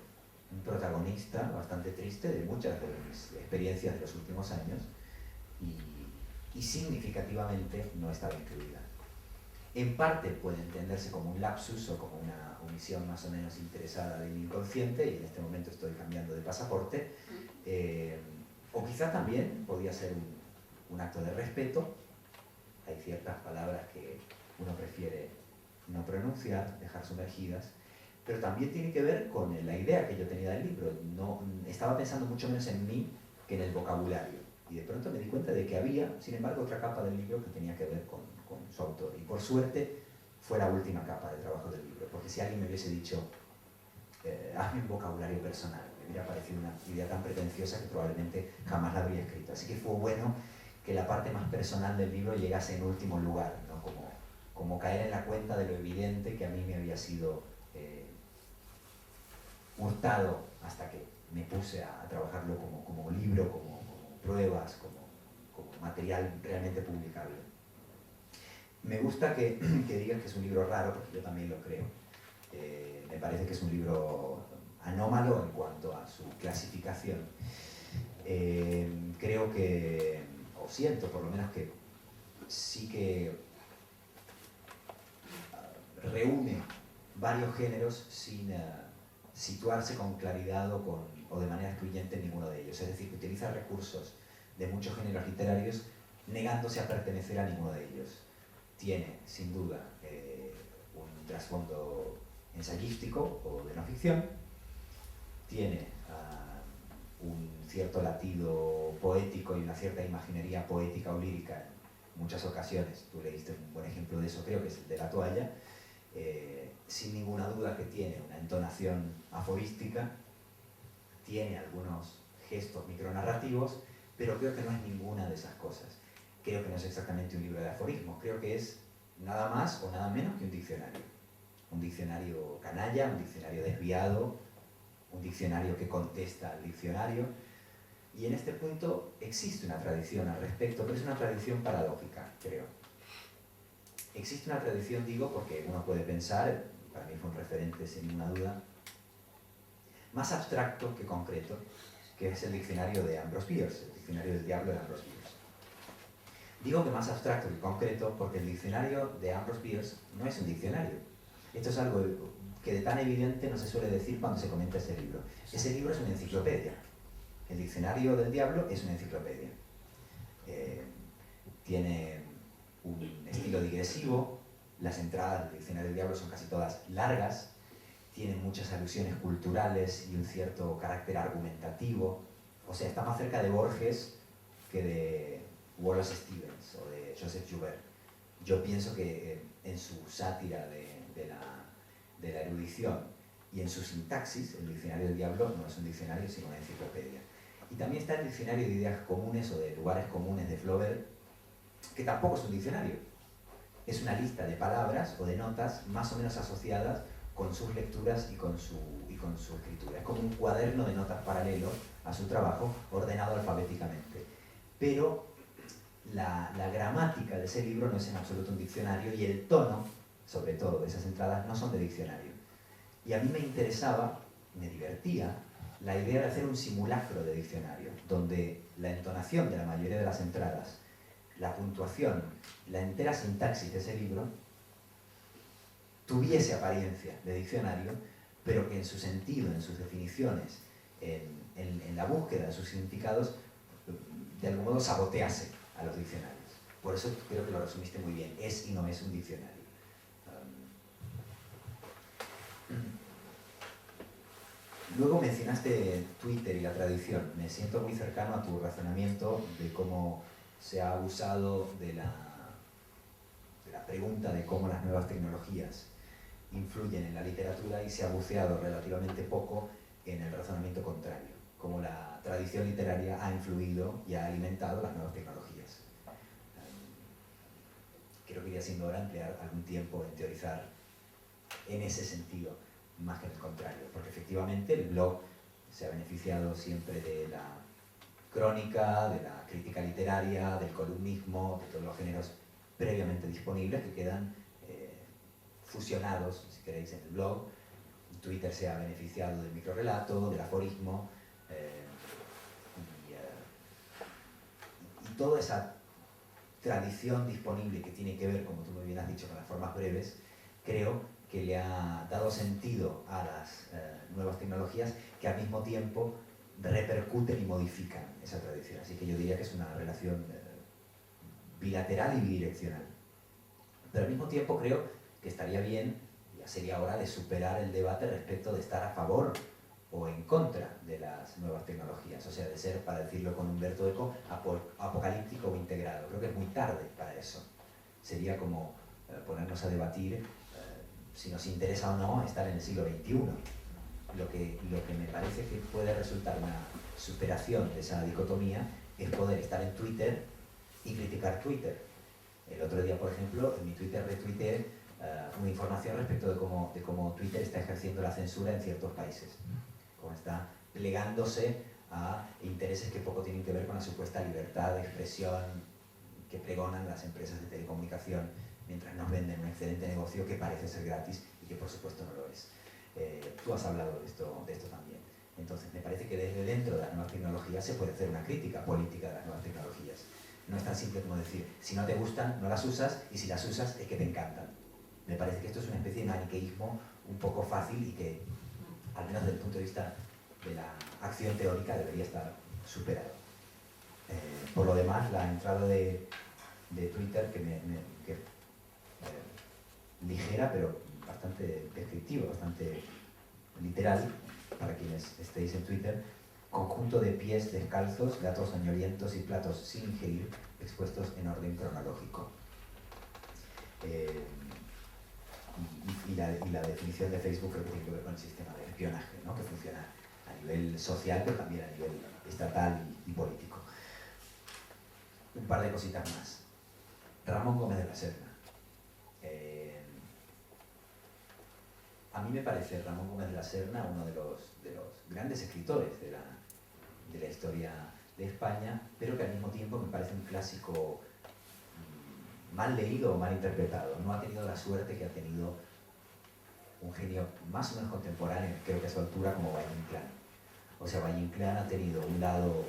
un protagonista bastante triste de muchas de mis experiencias de los últimos años y significativamente no estaba incluida. En parte puede entenderse como un lapsus o como una omisión más o menos interesada del inconsciente, y en este momento estoy cambiando de pasaporte, o quizá también podía ser un acto de respeto. Hay ciertas palabras que uno prefiere no pronunciar, dejar sumergidas, pero también tiene que ver con la idea que yo tenía del libro. Estaba pensando mucho menos en mí que en el vocabulario, y de pronto me di cuenta de que había, sin embargo, otra capa del libro que tenía que ver con su autor, y por suerte fue la última capa de trabajo del libro, porque si alguien me hubiese dicho hazme un vocabulario personal, me hubiera parecido una idea tan pretenciosa que probablemente jamás la habría escrito. Así que fue bueno que la parte más personal del libro llegase en último lugar, ¿no? Como caer en la cuenta de lo evidente que a mí me había sido hurtado hasta que me puse a trabajarlo como libro, como pruebas, como material realmente publicable. Me gusta que digas que es un libro raro, porque yo también lo creo. Me parece que es un libro anómalo en cuanto a su clasificación. Creo que, o siento por lo menos que sí que reúne varios géneros sin situarse con claridad o de manera excluyente en ninguno de ellos. Es decir, que utiliza recursos de muchos géneros literarios negándose a pertenecer a ninguno de ellos. Tiene, sin duda, un trasfondo ensayístico o de no ficción, tiene un cierto latido poético y una cierta imaginería poética o lírica en muchas ocasiones. Tú leíste un buen ejemplo de eso, creo que es el de La toalla. Sin ninguna duda que tiene una entonación aforística, tiene algunos gestos micronarrativos, pero creo que no es ninguna de esas cosas. Creo que no es exactamente un libro de aforismos, creo que es nada más o nada menos que un diccionario. Un diccionario canalla, un diccionario desviado, un diccionario que contesta al diccionario. Y en este punto existe una tradición al respecto, pero es una tradición paradójica, creo. Existe una tradición, digo, porque uno puede pensar, para mí fue un referente sin ninguna duda, más abstracto que concreto, que es el diccionario de Ambrose Bierce, el diccionario del diablo de Ambrose Bierce. Digo que más abstracto que concreto porque el diccionario de Ambrose Bierce no es un diccionario. Esto es algo que de tan evidente no se suele decir cuando se comenta ese libro. Ese libro es una enciclopedia. El diccionario del diablo es una enciclopedia. Tiene un estilo digresivo, las entradas del diccionario del diablo son casi todas largas, tienen muchas alusiones culturales y un cierto carácter argumentativo. O sea, está más cerca de Borges que de Wallace Stevens o de Joseph Joubert. Yo pienso que en su sátira de la erudición y en su sintaxis, el diccionario del diablo no es un diccionario sino una enciclopedia. Y también está el diccionario de ideas comunes o de lugares comunes de Flaubert, que tampoco es un diccionario. Es una lista de palabras o de notas más o menos asociadas con sus lecturas y con su escritura. Es como un cuaderno de notas paralelo a su trabajo, ordenado alfabéticamente. Pero la gramática de ese libro no es en absoluto un diccionario y el tono, sobre todo, de esas entradas no son de diccionario. Y a mí me interesaba, me divertía, la idea de hacer un simulacro de diccionario, donde la entonación de la mayoría de las entradas, la puntuación, la entera sintaxis de ese libro tuviese apariencia de diccionario, pero que en su sentido, en sus definiciones, en la búsqueda de sus significados, de algún modo sabotease a los diccionarios. Por eso creo que lo resumiste muy bien, es y no es un diccionario. Luego mencionaste Twitter y la tradición. Me siento muy cercano a tu razonamiento de cómo se ha abusado de la pregunta de cómo las nuevas tecnologías influyen en la literatura y se ha buceado relativamente poco en el razonamiento contrario, cómo la tradición literaria ha influido y ha alimentado las nuevas tecnologías. Creo que iría siendo hora emplear algún tiempo en teorizar en ese sentido, más que en el contrario, porque efectivamente el blog se ha beneficiado siempre de la crónica, de la crítica literaria, del columnismo, de todos los géneros previamente disponibles que quedan fusionados, si queréis, en el blog. Twitter se ha beneficiado del microrrelato, del aforismo, y toda esa tradición disponible que tiene que ver, como tú muy bien has dicho, con las formas breves, creo que le ha dado sentido a las nuevas tecnologías que al mismo tiempo repercuten y modifican esa tradición. Así que yo diría que es una relación bilateral y bidireccional. Pero al mismo tiempo creo que estaría bien, ya sería hora de superar el debate respecto de estar a favor o en contra de las nuevas tecnologías, o sea, de ser, para decirlo con Humberto Eco, apocalíptico o integrado. Creo que es muy tarde para eso. Sería como ponernos a debatir si nos interesa o no estar en el siglo XXI. Lo que me parece que puede resultar una superación de esa dicotomía es poder estar en Twitter y criticar Twitter. El otro día, por ejemplo, en mi Twitter retuiteé una información respecto de cómo Twitter está ejerciendo la censura en ciertos países, cómo está plegándose a intereses que poco tienen que ver con la supuesta libertad de expresión que pregonan las empresas de telecomunicación mientras nos venden un excelente negocio que parece ser gratis y que por supuesto no lo es. Tú has hablado de esto también. Entonces me parece que desde dentro de las nuevas tecnologías se puede hacer una crítica política de las nuevas tecnologías. No es tan simple como decir, si no te gustan, no las usas, y si las usas, es que te encantan. Me parece que esto es una especie de maniqueísmo un poco fácil y que, al menos desde el punto de vista de la acción teórica, debería estar superado. Por lo demás, la entrada de Twitter, que ligera, pero bastante descriptiva, bastante literal, para quienes estéis en Twitter: conjunto de pies descalzos, gatos soñolientos y platos sin ingerir, expuestos en orden cronológico. Y la definición de Facebook creo que tiene que ver con el sistema de espionaje, ¿no?, que funciona a nivel social, pero también a nivel estatal y político. Un par de cositas más. Ramón Gómez de la Serna. A mí me parece Ramón Gómez de la Serna uno de los grandes escritores de la historia de España, pero que al mismo tiempo me parece un clásico mal leído o mal interpretado. No ha tenido la suerte que ha tenido un genio más o menos contemporáneo, creo que a su altura, como Valle Inclán. O sea, Valle Inclán ha tenido un lado,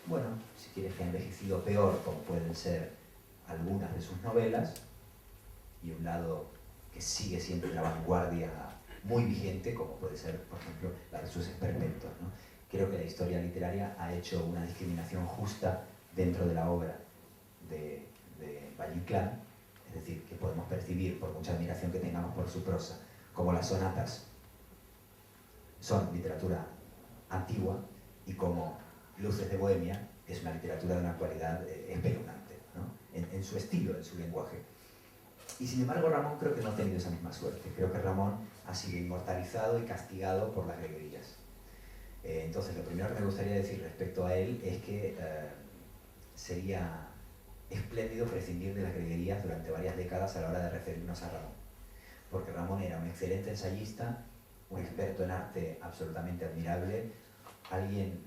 bueno, si quieres que ha envejecido peor, como pueden ser algunas de sus novelas, y un lado que sigue siendo una vanguardia muy vigente, como puede ser, por ejemplo, la de sus experimentos, ¿no? Creo que la historia literaria ha hecho una discriminación justa dentro de la obra de Valle Inclán, es decir, que podemos percibir, por mucha admiración que tengamos por su prosa, como las sonatas son literatura antigua y como Luces de Bohemia es una literatura de una actualidad espeluznante, ¿no? En su estilo, en su lenguaje. Y sin embargo Ramón creo que no ha tenido esa misma suerte. Creo que Ramón ha sido inmortalizado y castigado por las greguerías. Entonces lo primero que me gustaría decir respecto a él es que sería espléndido prescindir de las greguerías durante varias décadas a la hora de referirnos a Ramón. Porque Ramón era un excelente ensayista, un experto en arte absolutamente admirable, alguien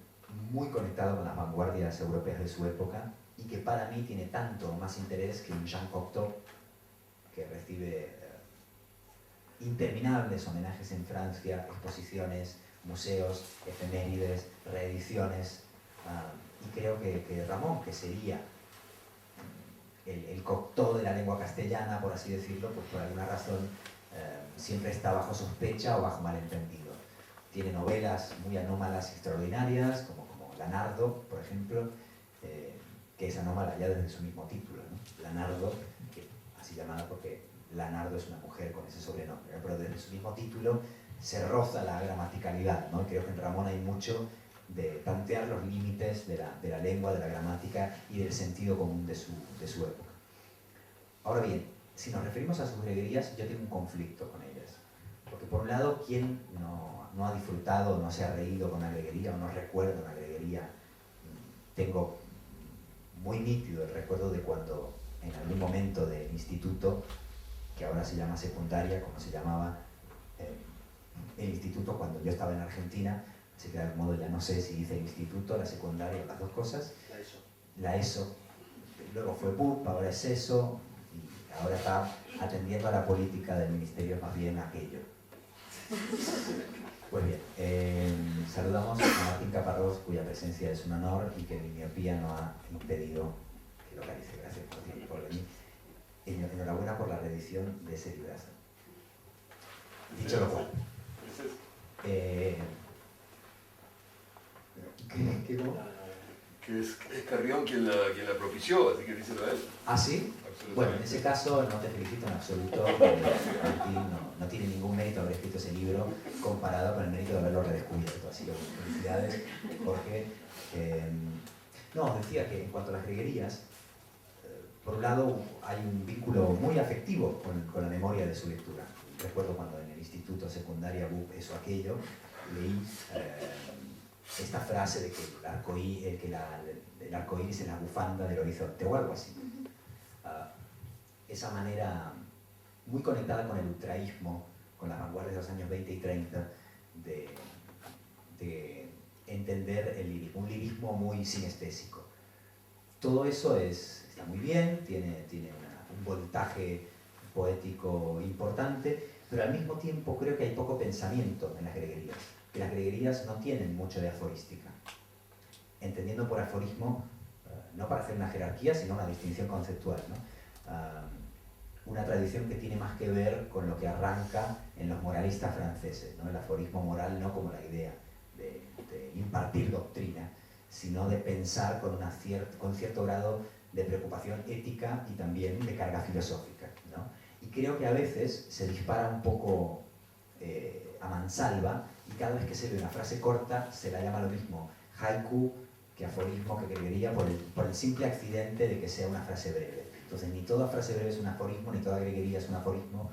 muy conectado con las vanguardias europeas de su época y que para mí tiene tanto más interés que un Jean Cocteau, que recibe interminables homenajes en Francia, exposiciones, museos, efemérides, reediciones, y creo que Ramón, que sería el Cocteau de la lengua castellana, por así decirlo, pues por alguna razón siempre está bajo sospecha o bajo malentendido. Tiene novelas muy anómalas y extraordinarias, como La Nardo, por ejemplo, que es anómala ya desde su mismo título, ¿no? La Nardo, que así llamada porque La Nardo es una mujer con ese sobrenombre, ¿no? Pero desde su mismo título se roza la gramaticalidad, ¿no? Creo que en Ramón hay mucho de tantear los límites de la lengua, de la gramática y del sentido común de su época. Ahora bien, si nos referimos a sus greguerías, yo tengo un conflicto con ellas. Porque por un lado, ¿quién no ha disfrutado, no se ha reído con una greguería o no recuerda una greguería? Tengo muy nítido el recuerdo de cuando en algún momento del instituto, que ahora se llama secundaria, como se llamaba el instituto cuando yo estaba en Argentina, así que de algún modo ya no sé si hice el instituto, la secundaria, las dos cosas. La ESO. Luego fue PUP, ahora es ESO, y ahora está atendiendo a la política del ministerio, más bien aquello. Pues bien, saludamos a Martín Caparrós, cuya presencia es un honor y que mi miopía no ha impedido que localice. Gracias por venir. Enhorabuena por la reedición de ese librazo. Dicho lo cual, que es Carrión quien la propició, así que díselo a él. ¿Ah, sí? Bueno, en ese caso no te felicito en absoluto, porque Martín no tiene ningún mérito haber escrito ese libro comparado con el mérito de haberlo redescubierto. Así que felicidades, Jorge. No, os decía que en cuanto a las greguerías, por un lado hay un vínculo muy afectivo con la memoria de su lectura. Recuerdo cuando en el instituto, secundaria, eso, aquello, leí esta frase de que el arcoíris es la bufanda del horizonte o algo así. Esa manera muy conectada con el ultraísmo, con las vanguardias de los años 20 y 30, de entender el lirismo, un lirismo muy sinestésico. Todo eso está muy bien, tiene un voltaje poético importante, pero al mismo tiempo creo que hay poco pensamiento en las greguerías, que las greguerías no tienen mucho de aforística. Entendiendo por aforismo, no para hacer una jerarquía, sino una distinción conceptual, ¿no? Una tradición que tiene más que ver con lo que arranca en los moralistas franceses, ¿no? El aforismo moral no como la idea de impartir doctrina, sino de pensar con cierto grado de preocupación ética y también de carga filosófica, ¿no? Y creo que a veces se dispara un poco a mansalva y cada vez que se ve una frase corta se la llama lo mismo haiku que aforismo, que greguería, por el simple accidente de que sea una frase breve. Entonces ni toda frase breve es un aforismo, ni toda greguería es un aforismo.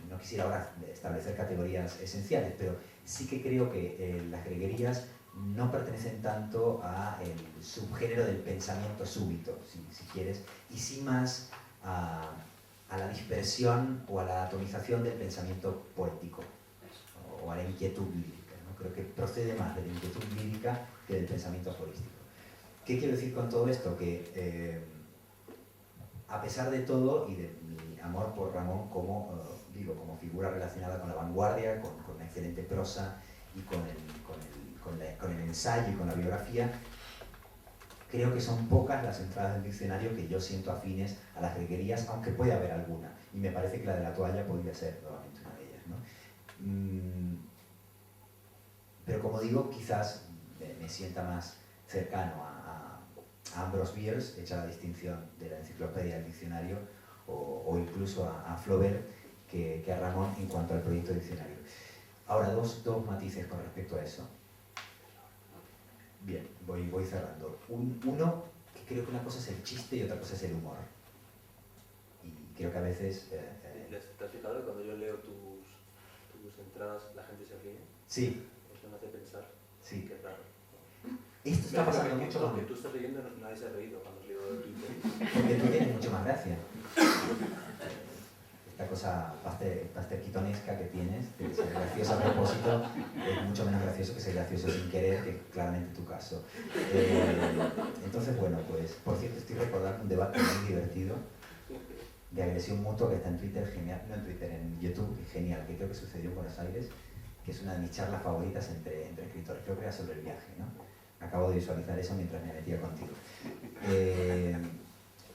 No quisiera ahora establecer categorías esenciales, pero sí que creo que las greguerías no pertenecen tanto al subgénero del pensamiento súbito, si quieres, y sí más a la dispersión o a la atomización del pensamiento poético o a la inquietud lírica, ¿no? Creo que procede más de la inquietud lírica que del pensamiento aforístico. ¿Qué quiero decir con todo esto? Que a pesar de todo y de mi amor por Ramón como digo, como figura relacionada con la vanguardia, con una excelente prosa y con el ensayo y con la biografía. Creo que son pocas las entradas del diccionario que yo siento afines a las greguerías, aunque puede haber alguna. Y me parece que la de la toalla podría ser probablemente una de ellas, ¿no? Pero como digo, quizás me sienta más cercano a Ambrose Bierce, hecha la distinción de la enciclopedia del diccionario, o incluso a Flaubert, que a Ramón en cuanto al proyecto diccionario. Ahora, dos matices con respecto a eso. Bien, voy cerrando. Uno, que creo que una cosa es el chiste y otra cosa es el humor. Y creo que a veces... ¿Te has fijado que cuando yo leo tus entradas la gente se ríe? Sí. Eso me hace pensar. Sí. Qué raro. Esto está pasando mucho con... con... que tú estás leyendo, nadie se ha reído cuando has leído el Twitter. Porque tú tienes mucho más gracia. Esta cosa pasterquitonesca que tienes, de ser gracioso a propósito, es mucho menos gracioso que ser gracioso sin querer, que es claramente tu caso. Entonces, bueno, pues, por cierto, estoy recordando un debate muy divertido de agresión mutua que está en Twitter, genial, no en Twitter, en YouTube, genial, que creo que sucedió en Buenos Aires, que es una de mis charlas favoritas entre escritores, creo que era sobre el viaje, ¿no? Acabo de visualizar eso mientras me metía contigo.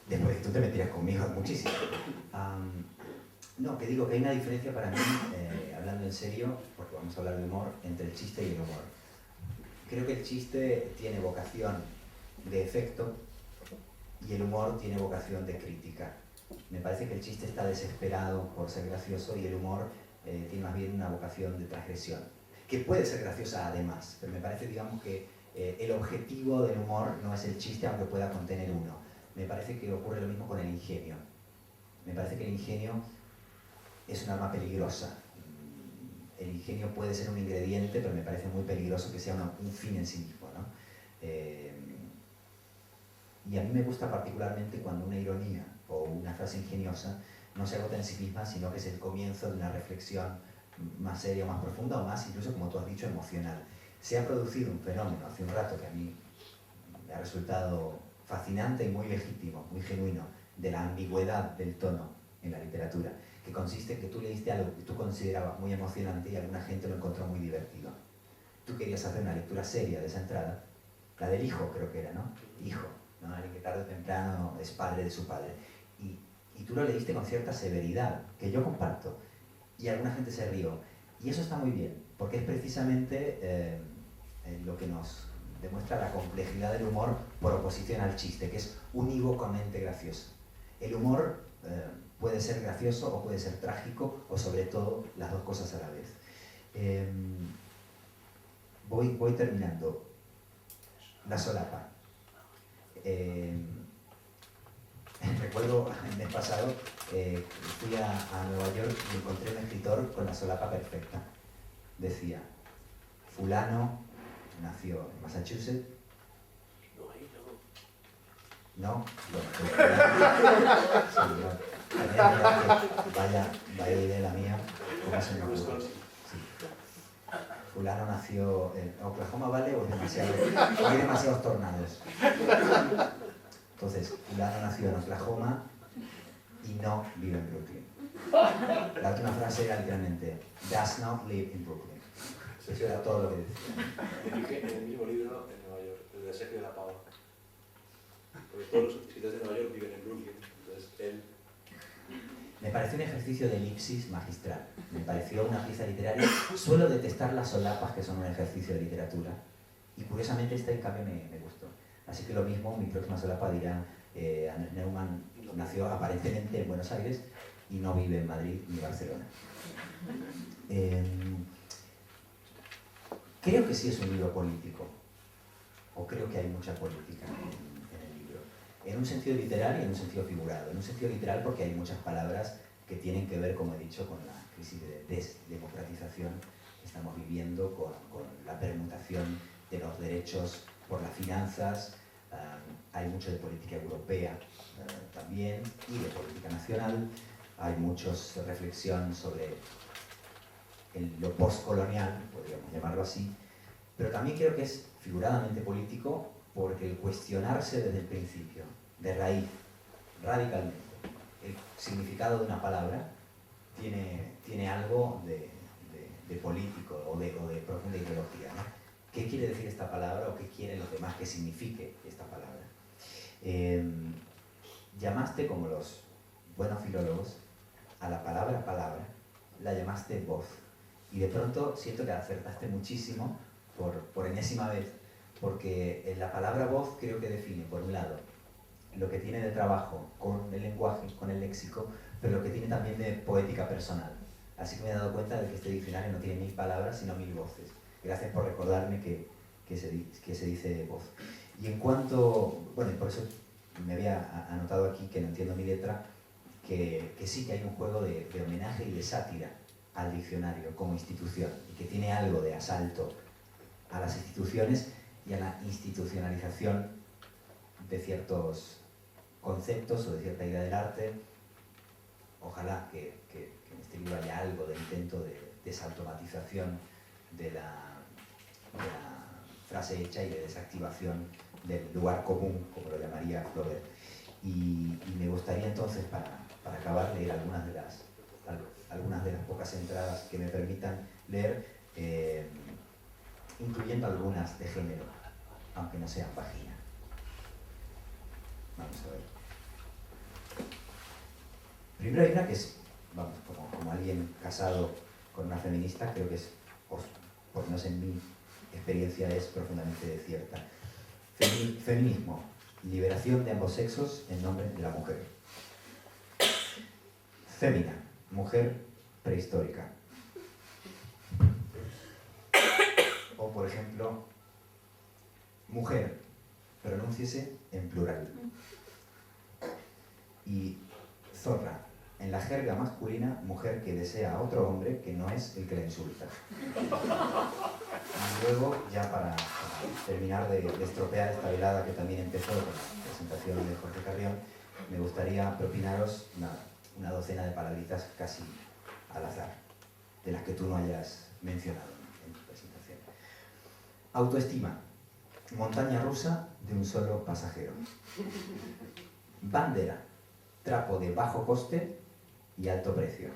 Después de que tú te metías conmigo muchísimo. No, que digo que hay una diferencia para mí, hablando en serio, porque vamos a hablar de humor, entre el chiste y el humor. Creo que el chiste tiene vocación de efecto y el humor tiene vocación de crítica. Me parece que el chiste está desesperado por ser gracioso y el humor tiene más bien una vocación de transgresión, que puede ser graciosa además, pero me parece, digamos, que el objetivo del humor no es el chiste, aunque pueda contener uno. Me parece que ocurre lo mismo con el ingenio. Me parece que el ingenio es un arma peligrosa. El ingenio puede ser un ingrediente, pero me parece muy peligroso que sea un fin en sí mismo, ¿no? Y a mí me gusta particularmente cuando una ironía o una frase ingeniosa no se agota en sí misma, sino que es el comienzo de una reflexión más seria, más profunda, o más, incluso, como tú has dicho, emocional. Se ha producido un fenómeno hace un rato que a mí me ha resultado fascinante y muy legítimo, muy genuino, de la ambigüedad del tono en la literatura, que consiste en que tú leíste algo que tú considerabas muy emocionante y alguna gente lo encontró muy divertido. Tú querías hacer una lectura seria de esa entrada, la del hijo creo que era, ¿no? Hijo, ¿no? Alguien que tarde o temprano es padre de su padre. Y tú lo leíste con cierta severidad, que yo comparto, y alguna gente se rió. Y eso está muy bien, porque es precisamente lo que nos demuestra la complejidad del humor por oposición al chiste, que es unívocamente gracioso. El humor puede ser gracioso o puede ser trágico, o sobre todo las dos cosas a la vez. Voy terminando. La solapa. Recuerdo el mes pasado, fui a Nueva York y encontré un escritor con la solapa perfecta. Decía, fulano nació en Massachusetts. No, vaya idea la mía, ¿cómo se me ocurre? Sí. Fulano nació en Oklahoma, ¿vale? O hay demasiados tornados. Entonces, fulano nació en Oklahoma y no vive en Brooklyn. La última frase era literalmente, does not live in Brooklyn. Eso era todo lo que decía. Dije en el mismo libro en Nueva York, el de Sergio de la Pava. Porque todos los escritores de Nueva York viven en Brooklyn, entonces él... Me pareció un ejercicio de elipsis magistral. Me pareció una pieza literaria. Suelo detestar las solapas que son un ejercicio de literatura. Y curiosamente esta en cambio me gustó. Así que lo mismo, mi próxima solapa dirá, Anders Neumann nació aparentemente en Buenos Aires y no vive en Madrid ni Barcelona. Creo que sí es un libro político, o creo que hay mucha política en el libro. En un sentido literal y en un sentido figurado. En un sentido literal porque hay muchas palabras que tienen que ver, como he dicho, con la crisis de desdemocratización que estamos viviendo, con la permutación de los derechos por las finanzas. Hay mucho de política europea también y de política nacional. Hay mucha reflexión sobre lo postcolonial, podríamos llamarlo así, pero también creo que es figuradamente político porque el cuestionarse desde el principio, de raíz, radicalmente, el significado de una palabra, tiene algo de político o de profunda ideología, ¿no? ¿Qué quiere decir esta palabra o qué quieren los demás que signifique esta palabra? Llamaste, como los buenos filólogos, a la palabra, la llamaste voz. Y de pronto siento que acertaste muchísimo por enésima vez, porque la palabra voz creo que define, por un lado, lo que tiene de trabajo con el lenguaje, con el léxico, pero lo que tiene también de poética personal. Así que me he dado cuenta de que este diccionario no tiene 1000 palabras, sino 1000 voces. Gracias por recordarme que se dice voz. Y en cuanto, bueno, por eso me había anotado aquí, que no entiendo mi letra, que sí que hay un juego de homenaje y de sátira al diccionario como institución, y que tiene algo de asalto a las instituciones y a la institucionalización de ciertos conceptos o de cierta idea del arte. Ojalá que en este libro haya algo de intento de desautomatización de la frase hecha y de desactivación del lugar común, como lo llamaría Flaubert. Y me gustaría entonces, para acabar, leer algunas de las pocas entradas que me permitan leer, incluyendo algunas de género, aunque no sean vagina. Vamos a ver. Primero hay una que es, vamos, como alguien casado con una feminista, creo que es, por lo menos en mi experiencia, es profundamente cierta. Feminismo, liberación de ambos sexos en nombre de la mujer. Fémina, mujer prehistórica. O, por ejemplo, mujer, pronúnciese en plural. Y zorra, en la jerga masculina, mujer que desea a otro hombre que no es el que la insulta. Y luego, ya para terminar de estropear esta velada que también empezó con la presentación de Jorge Carrión, me gustaría propinaros una docena de palabritas casi al azar, de las que tú no hayas mencionado en tu presentación. Autoestima, montaña rusa de un solo pasajero. Bandera, trapo de bajo coste y alto precio.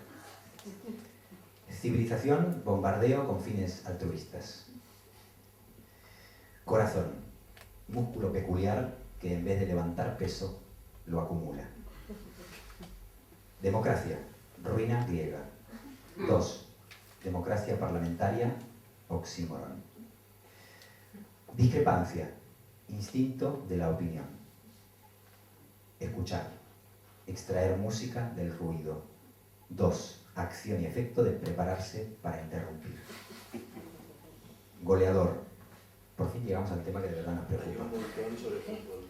Civilización, bombardeo con fines altruistas. Corazón, músculo peculiar que en vez de levantar peso, lo acumula. Democracia, ruina griega. 2. Democracia parlamentaria, oxímoron. Discrepancia, instinto de la opinión. Escuchar, extraer música del ruido. 2. Acción y efecto de prepararse para interrumpir. Goleador. Por fin llegamos al tema que de verdad nos Hay preocupa. un montón sobre fútbol.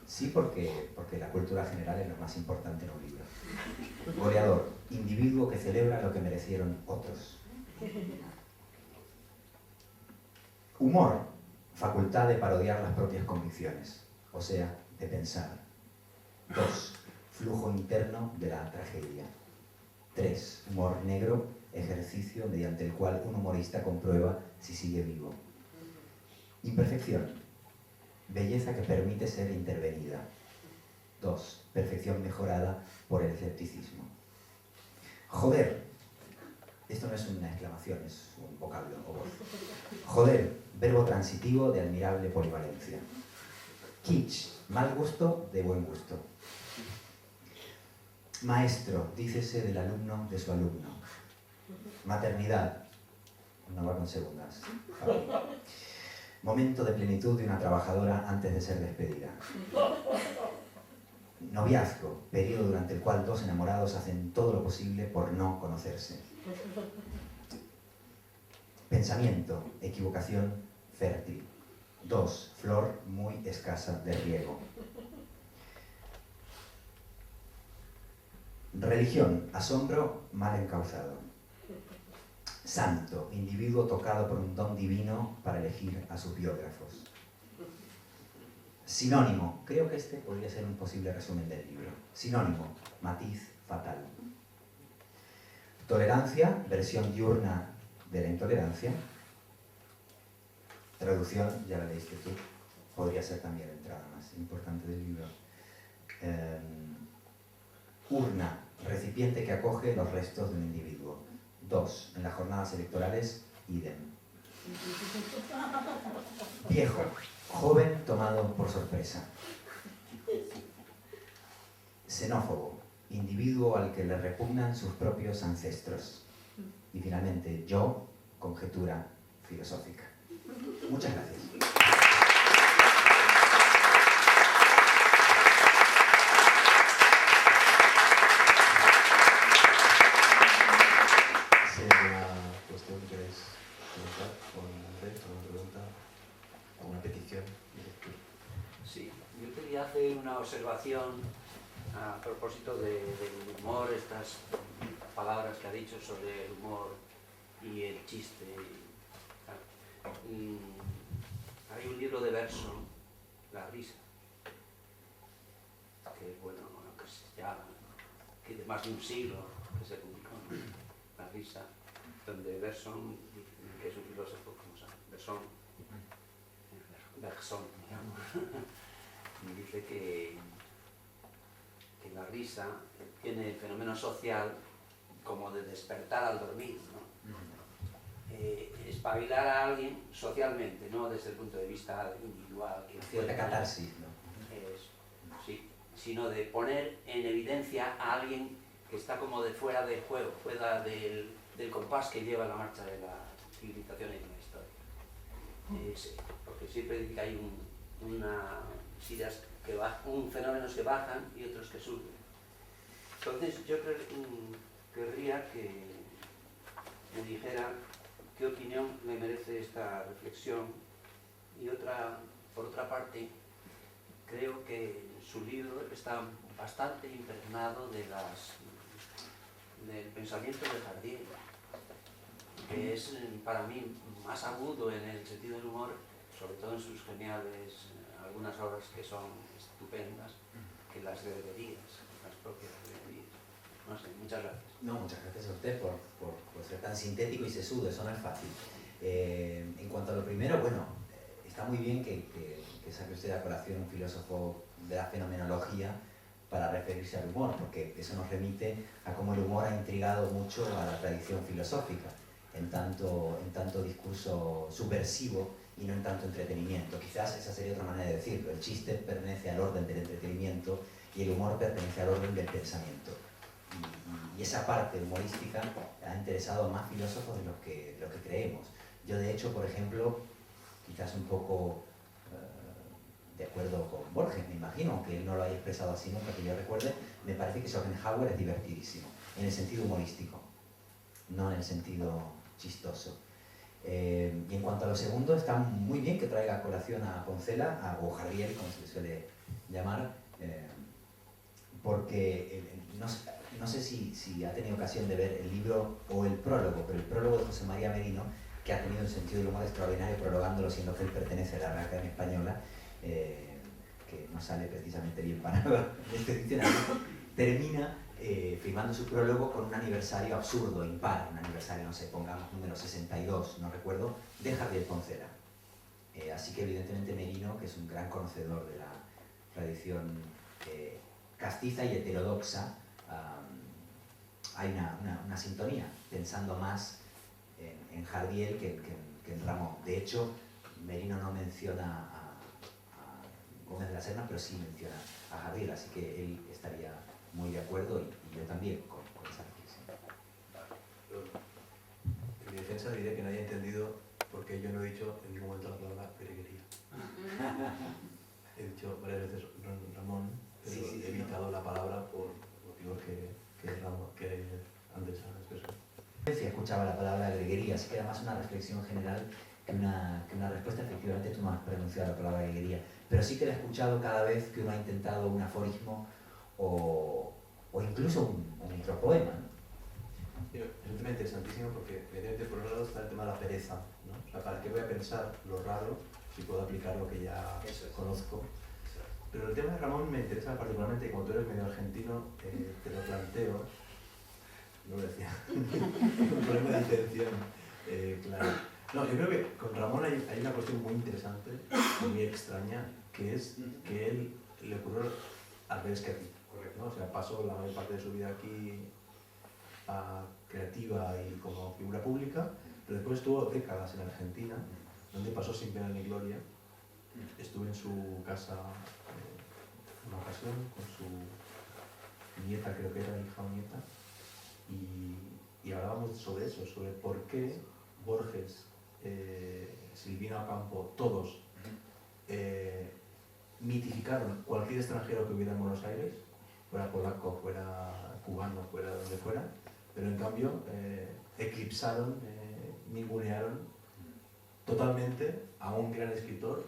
Sí, porque la cultura general es lo más importante en un libro. Goleador. Individuo que celebra lo que merecieron otros. Humor. Facultad de parodiar las propias convicciones, o sea, de pensar. 2. Flujo interno de la tragedia. 3. Humor negro, ejercicio mediante el cual un humorista comprueba si sigue vivo. Imperfección, belleza que permite ser intervenida. 2. Perfección mejorada por el escepticismo. Joder, esto no es una exclamación, es un vocablo o voz. Joder, verbo transitivo de admirable polivalencia. Kitsch, mal gusto de buen gusto. Maestro, dícese del alumno de su alumno. Maternidad, no va con segundas. Momento de plenitud de una trabajadora antes de ser despedida. Noviazgo, periodo durante el cual dos enamorados hacen todo lo posible por no conocerse. Pensamiento, equivocación fértil. 2. Flor muy escasa de riego. Religión, asombro mal encauzado. Santo, individuo tocado por un don divino para elegir a sus biógrafos. Sinónimo, creo que este podría ser un posible resumen del libro. Sinónimo, matiz fatal. Tolerancia, versión diurna de la intolerancia. Traducción, ya la leíste tú, podría ser también la entrada más importante del libro. urna, recipiente que acoge los restos de un individuo. 2. En las jornadas electorales, idem. Viejo, joven tomado por sorpresa. Xenófobo, individuo al que le repugnan sus propios ancestros. Y finalmente, yo, conjetura filosófica. Muchas gracias. Si hay alguna cuestión que queréis comentar, con Andrés, alguna pregunta, alguna petición. Sí, yo quería hacer una observación a propósito del humor, estas palabras que ha dicho sobre el humor y el chiste. Hay un libro de Bergson, La risa, que bueno, que ya que de más de un siglo que se publicó, ¿no? La risa, donde Bergson, que es un filósofo, ¿cómo se llama? Bergson, digamos, me dice que la risa tiene el fenómeno social como de despertar al dormir, ¿no? Espabilar a alguien socialmente, no desde el punto de vista individual. Cierta catarsis, ¿no? Sí, sino de poner en evidencia a alguien que está como de fuera del juego, fuera del compás que lleva la marcha de la civilización y de la historia. Porque siempre dice que hay un fenómenos que bajan y otros que suben. Entonces yo querría que me dijera qué opinión me merece esta reflexión. Y por otra parte, creo que su libro está bastante impregnado del pensamiento de Jardiel, que es para mí más agudo en el sentido del humor, sobre todo en sus geniales, algunas obras que son estupendas, que las greguerías, las propias greguerías. No sé, muchas gracias. No, muchas gracias a usted por ser tan sintético y sesudo, eso no es fácil. En cuanto a lo primero, bueno, está muy bien que saque usted a colación un filósofo de la fenomenología para referirse al humor, porque eso nos remite a cómo el humor ha intrigado mucho a la tradición filosófica, en tanto discurso subversivo y no en tanto entretenimiento. Quizás esa sería otra manera de decirlo. El chiste pertenece al orden del entretenimiento y el humor pertenece al orden del pensamiento. Y esa parte humorística ha interesado a más filósofos de lo que creemos. Yo, de hecho, por ejemplo, quizás un poco de acuerdo con Borges, me imagino, aunque él no lo haya expresado así nunca que yo recuerde, me parece que Schopenhauer es divertidísimo, en el sentido humorístico, no en el sentido chistoso. Y en cuanto a lo segundo, está muy bien que traiga a colación a Poncela, o Jardiel, como se le suele llamar, porque no sé si ha tenido ocasión de ver el libro o el prólogo, pero el prólogo de José María Merino, que ha tenido un sentido del humor extraordinario, prologándolo, siendo que él pertenece a la Real Academia Española, que no sale precisamente bien parado en este diccionario, termina firmando su prólogo con un aniversario absurdo, impar, un aniversario, no sé, pongamos número 62, no recuerdo, de Jardiel Poncela. Así que evidentemente Merino, que es un gran conocedor de la tradición castiza y heterodoxa, hay una sintonía, pensando más en Jardiel que en Ramón. De hecho, Merino no menciona a Gómez de la Serna, pero sí menciona a Jardiel, así que él estaría muy de acuerdo y yo también con esa reflexión. En mi defensa diré que nadie ha entendido por qué yo no he dicho en ningún momento la palabra greguería. He dicho varias veces Ramón, pero Sí, he evitado la palabra por motivos que Andrés ha expresado. Si escuchaba la palabra greguería, así que era más una reflexión general que una respuesta. Efectivamente tú no has pronunciado la palabra greguería, pero sí que la he escuchado cada vez que uno ha intentado un aforismo o incluso un micropoema, ¿no? Es un tema interesantísimo porque evidentemente por un lado está el tema de la pereza, ¿no? O sea, ¿para qué voy a pensar lo raro si puedo aplicar lo que ya conozco? Pero el tema de Ramón me interesa particularmente, y como tú eres medio argentino, te lo planteo, no lo decía, un problema de intención, claro. No, yo creo que con Ramón hay una cuestión muy interesante, muy extraña, que es que él le ocurrió al revés que a ti. ¿no? O sea, pasó la mayor parte de su vida aquí creativa y como figura pública, pero después estuvo décadas en Argentina, donde pasó sin pena ni gloria. Estuve en su casa una ocasión con su nieta, creo que era hija o nieta, y hablábamos sobre eso, sobre por qué Borges, Silvina Ocampo, todos mitificaron cualquier extranjero que hubiera en Buenos Aires, fuera polaco, fuera cubano, fuera donde fuera, pero en cambio eclipsaron, ningunearon totalmente a un gran escritor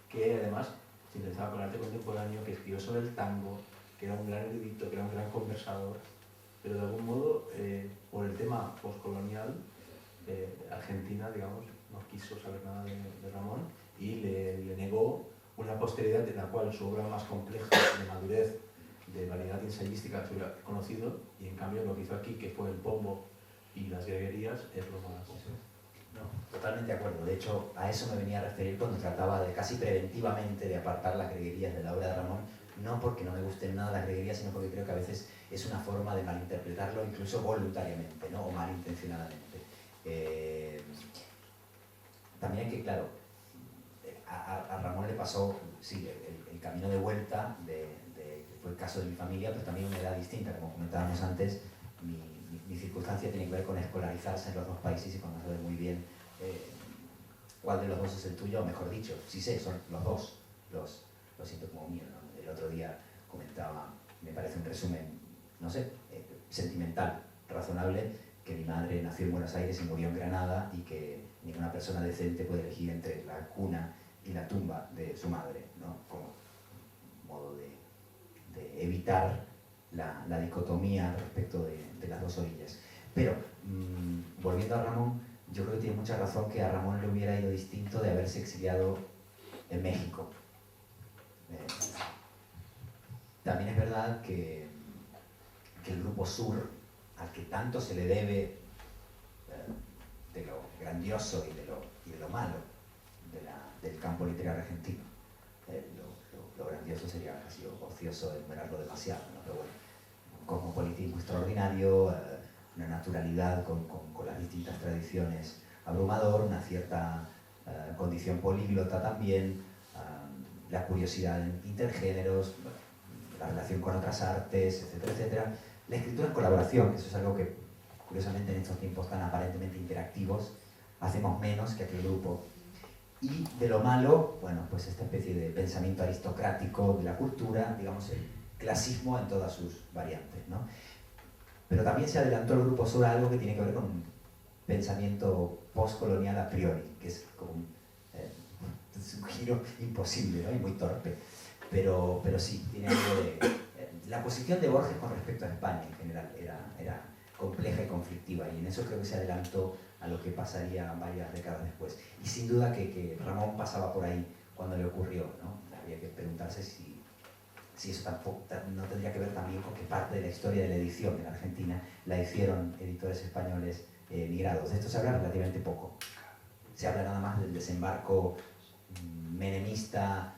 que además se interesaba con el arte contemporáneo, que escribió sobre el tango, que era un gran erudito, que era un gran conversador, pero de algún modo, por el tema postcolonial, Argentina, digamos, no quiso saber nada de Ramón y le negó una posteridad en la cual su obra más compleja, de madurez, de variedad ensayística, se hubiera conocido, y en cambio lo que hizo aquí, que fue el pombo y las greguerías, es lo más... No, totalmente de acuerdo. De hecho, a eso me venía a referir cuando trataba de casi preventivamente de apartar las greguerías de la obra de Ramón, no porque no me gusten nada las greguerías, sino porque creo que a veces es una forma de malinterpretarlo, incluso voluntariamente, ¿no? O malintencionadamente. También hay que, claro, a Ramón le pasó, sí, el camino de vuelta, que fue el caso de mi familia, pero también una edad distinta, como comentábamos antes. Mi circunstancia tiene que ver con escolarizarse en los dos países y con no saber muy bien cuál de los dos es el tuyo, o mejor dicho, sí sé, son los dos, lo siento como mío, ¿no? El otro día comentaba, me parece un resumen, no sé, sentimental, razonable, que mi madre nació en Buenos Aires y murió en Granada y que ninguna persona decente puede elegir entre la cuna y la tumba de su madre, ¿no? Como modo de evitar la dicotomía respecto de las dos orillas. Pero, volviendo a Ramón, yo creo que tiene mucha razón que a Ramón le hubiera ido distinto de haberse exiliado en México. También es verdad que el Grupo Sur, al que tanto se le debe de lo grandioso y de lo malo del campo literario argentino, lo grandioso sería casi ocioso enumerarlo demasiado, ¿no? Pero bueno, un cosmopolitismo extraordinario, una naturalidad con las distintas tradiciones abrumador, una cierta condición políglota también, la curiosidad en intergéneros, la relación con otras artes, etcétera, etcétera. La escritura en colaboración, que eso es algo que, curiosamente, en estos tiempos tan aparentemente interactivos, hacemos menos que aquel grupo. Y de lo malo, bueno, pues esta especie de pensamiento aristocrático de la cultura, digamos, el clasismo en todas sus variantes, ¿no? Pero también se adelantó el Grupo Sur a algo que tiene que ver con un pensamiento postcolonial a priori, que es como un giro imposible, ¿no? Y muy torpe. Pero sí, tiene algo de... la posición de Borges con respecto a España en general era compleja y conflictiva, y en eso creo que se adelantó a lo que pasaría varias décadas después. Y sin duda que Ramón pasaba por ahí cuando le ocurrió, ¿no? Habría que preguntarse si eso tampoco, no tendría que ver también con que parte de la historia de la edición en Argentina la hicieron editores españoles migrados. De esto se habla relativamente poco. Se habla nada más del desembarco menemista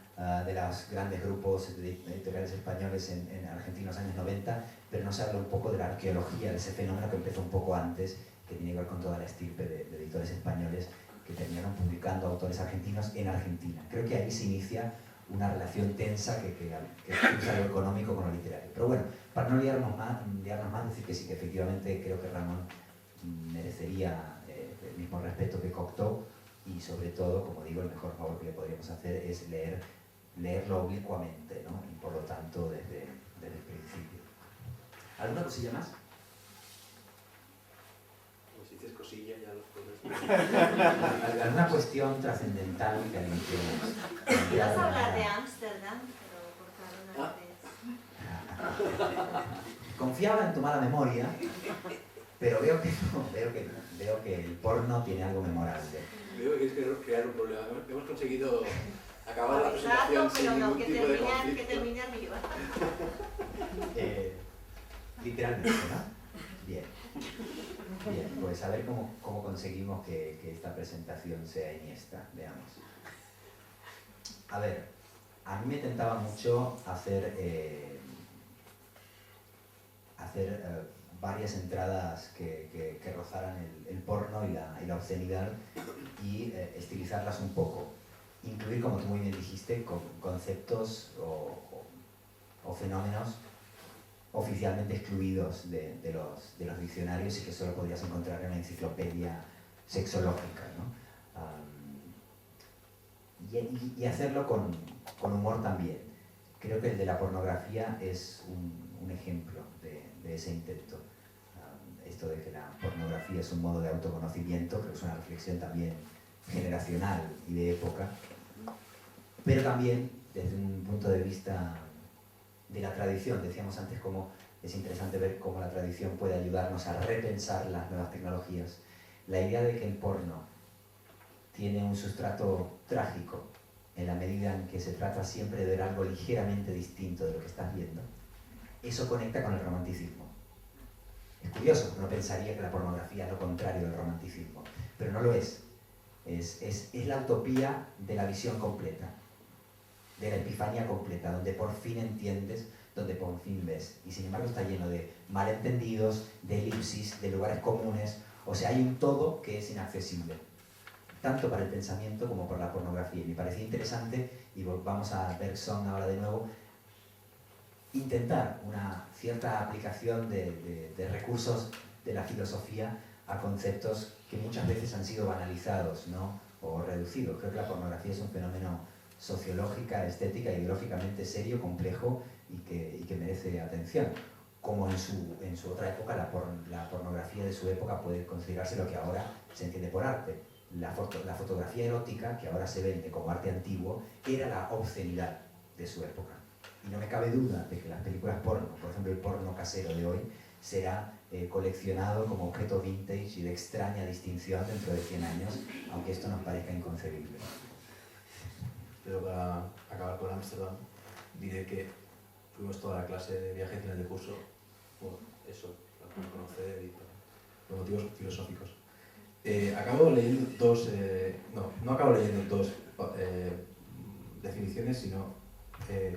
de los grandes grupos editoriales españoles en Argentina en los años 90, pero no se habla un poco de la arqueología de ese fenómeno que empezó un poco antes, que tiene que ver con toda la estirpe de editores españoles que terminaron publicando autores argentinos en Argentina. Creo que ahí se inicia una relación tensa que cruza lo económico con lo literario. Pero bueno, para no liarnos más, decir que sí, que efectivamente creo que Ramón merecería el mismo respeto que Cocteau, y sobre todo, como digo, el mejor favor que le podríamos hacer es leerlo oblicuamente, ¿no? Y por lo tanto desde el principio. ¿Alguna cosilla más? Si dices cosilla ya los puedes... ¿Alguna cuestión trascendental que alguien quiera? Vas a hablar de Ámsterdam, pero cortaron antes. Confiaba en tu mala memoria, pero veo que no, veo que el porno tiene algo memorable. Veo que quieres crear un problema. Hemos conseguido acabar la presentación sin pero no, ningún que tipo de conflicto. que termine arriba. Literalmente, ¿no? Bien. Bien, pues a ver cómo conseguimos que esta presentación sea iniesta, veamos. A ver, a mí me tentaba mucho hacer hacer varias entradas que rozaran el porno y la obscenidad y estilizarlas un poco. Incluir, como tú muy bien dijiste, conceptos o fenómenos oficialmente excluidos de los diccionarios y que solo podrías encontrar en una enciclopedia sexológica, ¿no? Y hacerlo con humor también. Creo que el de la pornografía es un ejemplo de ese intento. Esto de que la pornografía es un modo de autoconocimiento, creo que es una reflexión también generacional y de época, pero también desde un punto de vista de la tradición. Decíamos antes cómo es interesante ver cómo la tradición puede ayudarnos a repensar las nuevas tecnologías. La idea de que el porno tiene un sustrato trágico en la medida en que se trata siempre de ver algo ligeramente distinto de lo que estás viendo, eso conecta con el romanticismo. Es curioso, uno pensaría que la pornografía es lo contrario del romanticismo, pero no lo es. Es la utopía de la visión completa, de la epifanía completa, donde por fin entiendes, donde por fin ves. Y sin embargo está lleno de malentendidos, de elipsis, de lugares comunes. O sea, hay un todo que es inaccesible, tanto para el pensamiento como por la pornografía. Y me parecía interesante, y vamos a Bergson ahora de nuevo, intentar una cierta aplicación de recursos de la filosofía a conceptos que muchas veces han sido banalizados, ¿no? O reducidos. Creo que la pornografía es un fenómeno sociológica, estética, ideológicamente serio, complejo y que merece atención. Como en su otra época, la pornografía de su época puede considerarse lo que ahora se entiende por arte. La fotografía erótica, que ahora se vende como arte antiguo, era la obscenidad de su época. Y no me cabe duda de que las películas porno, por ejemplo el porno casero de hoy, será coleccionado como objeto vintage y de extraña distinción dentro de 100 años, aunque esto nos parezca inconcebible. Pero para acabar con Ámsterdam, diré que fuimos toda la clase de viaje final de curso, bueno, eso, para conocer y por motivos filosóficos. Acabo leyendo no acabo leyendo dos definiciones, sino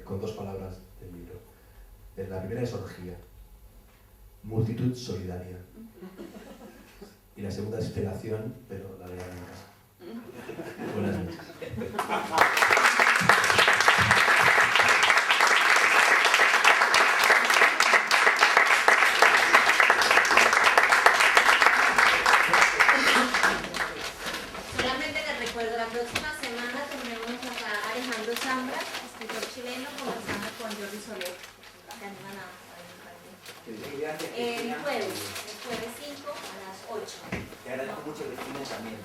con dos palabras del libro. La primera es orgía, multitud solidaria. Y la segunda es felación, pero la leeré en casa. Buenas noches. Solamente les recuerdo, la próxima semana tendremos a Alejandro Zambra, escritor chileno, conversando con Jordi Soler. Que animan a el jueves 5 a las 8. Te agradezco mucho, Cristina, también.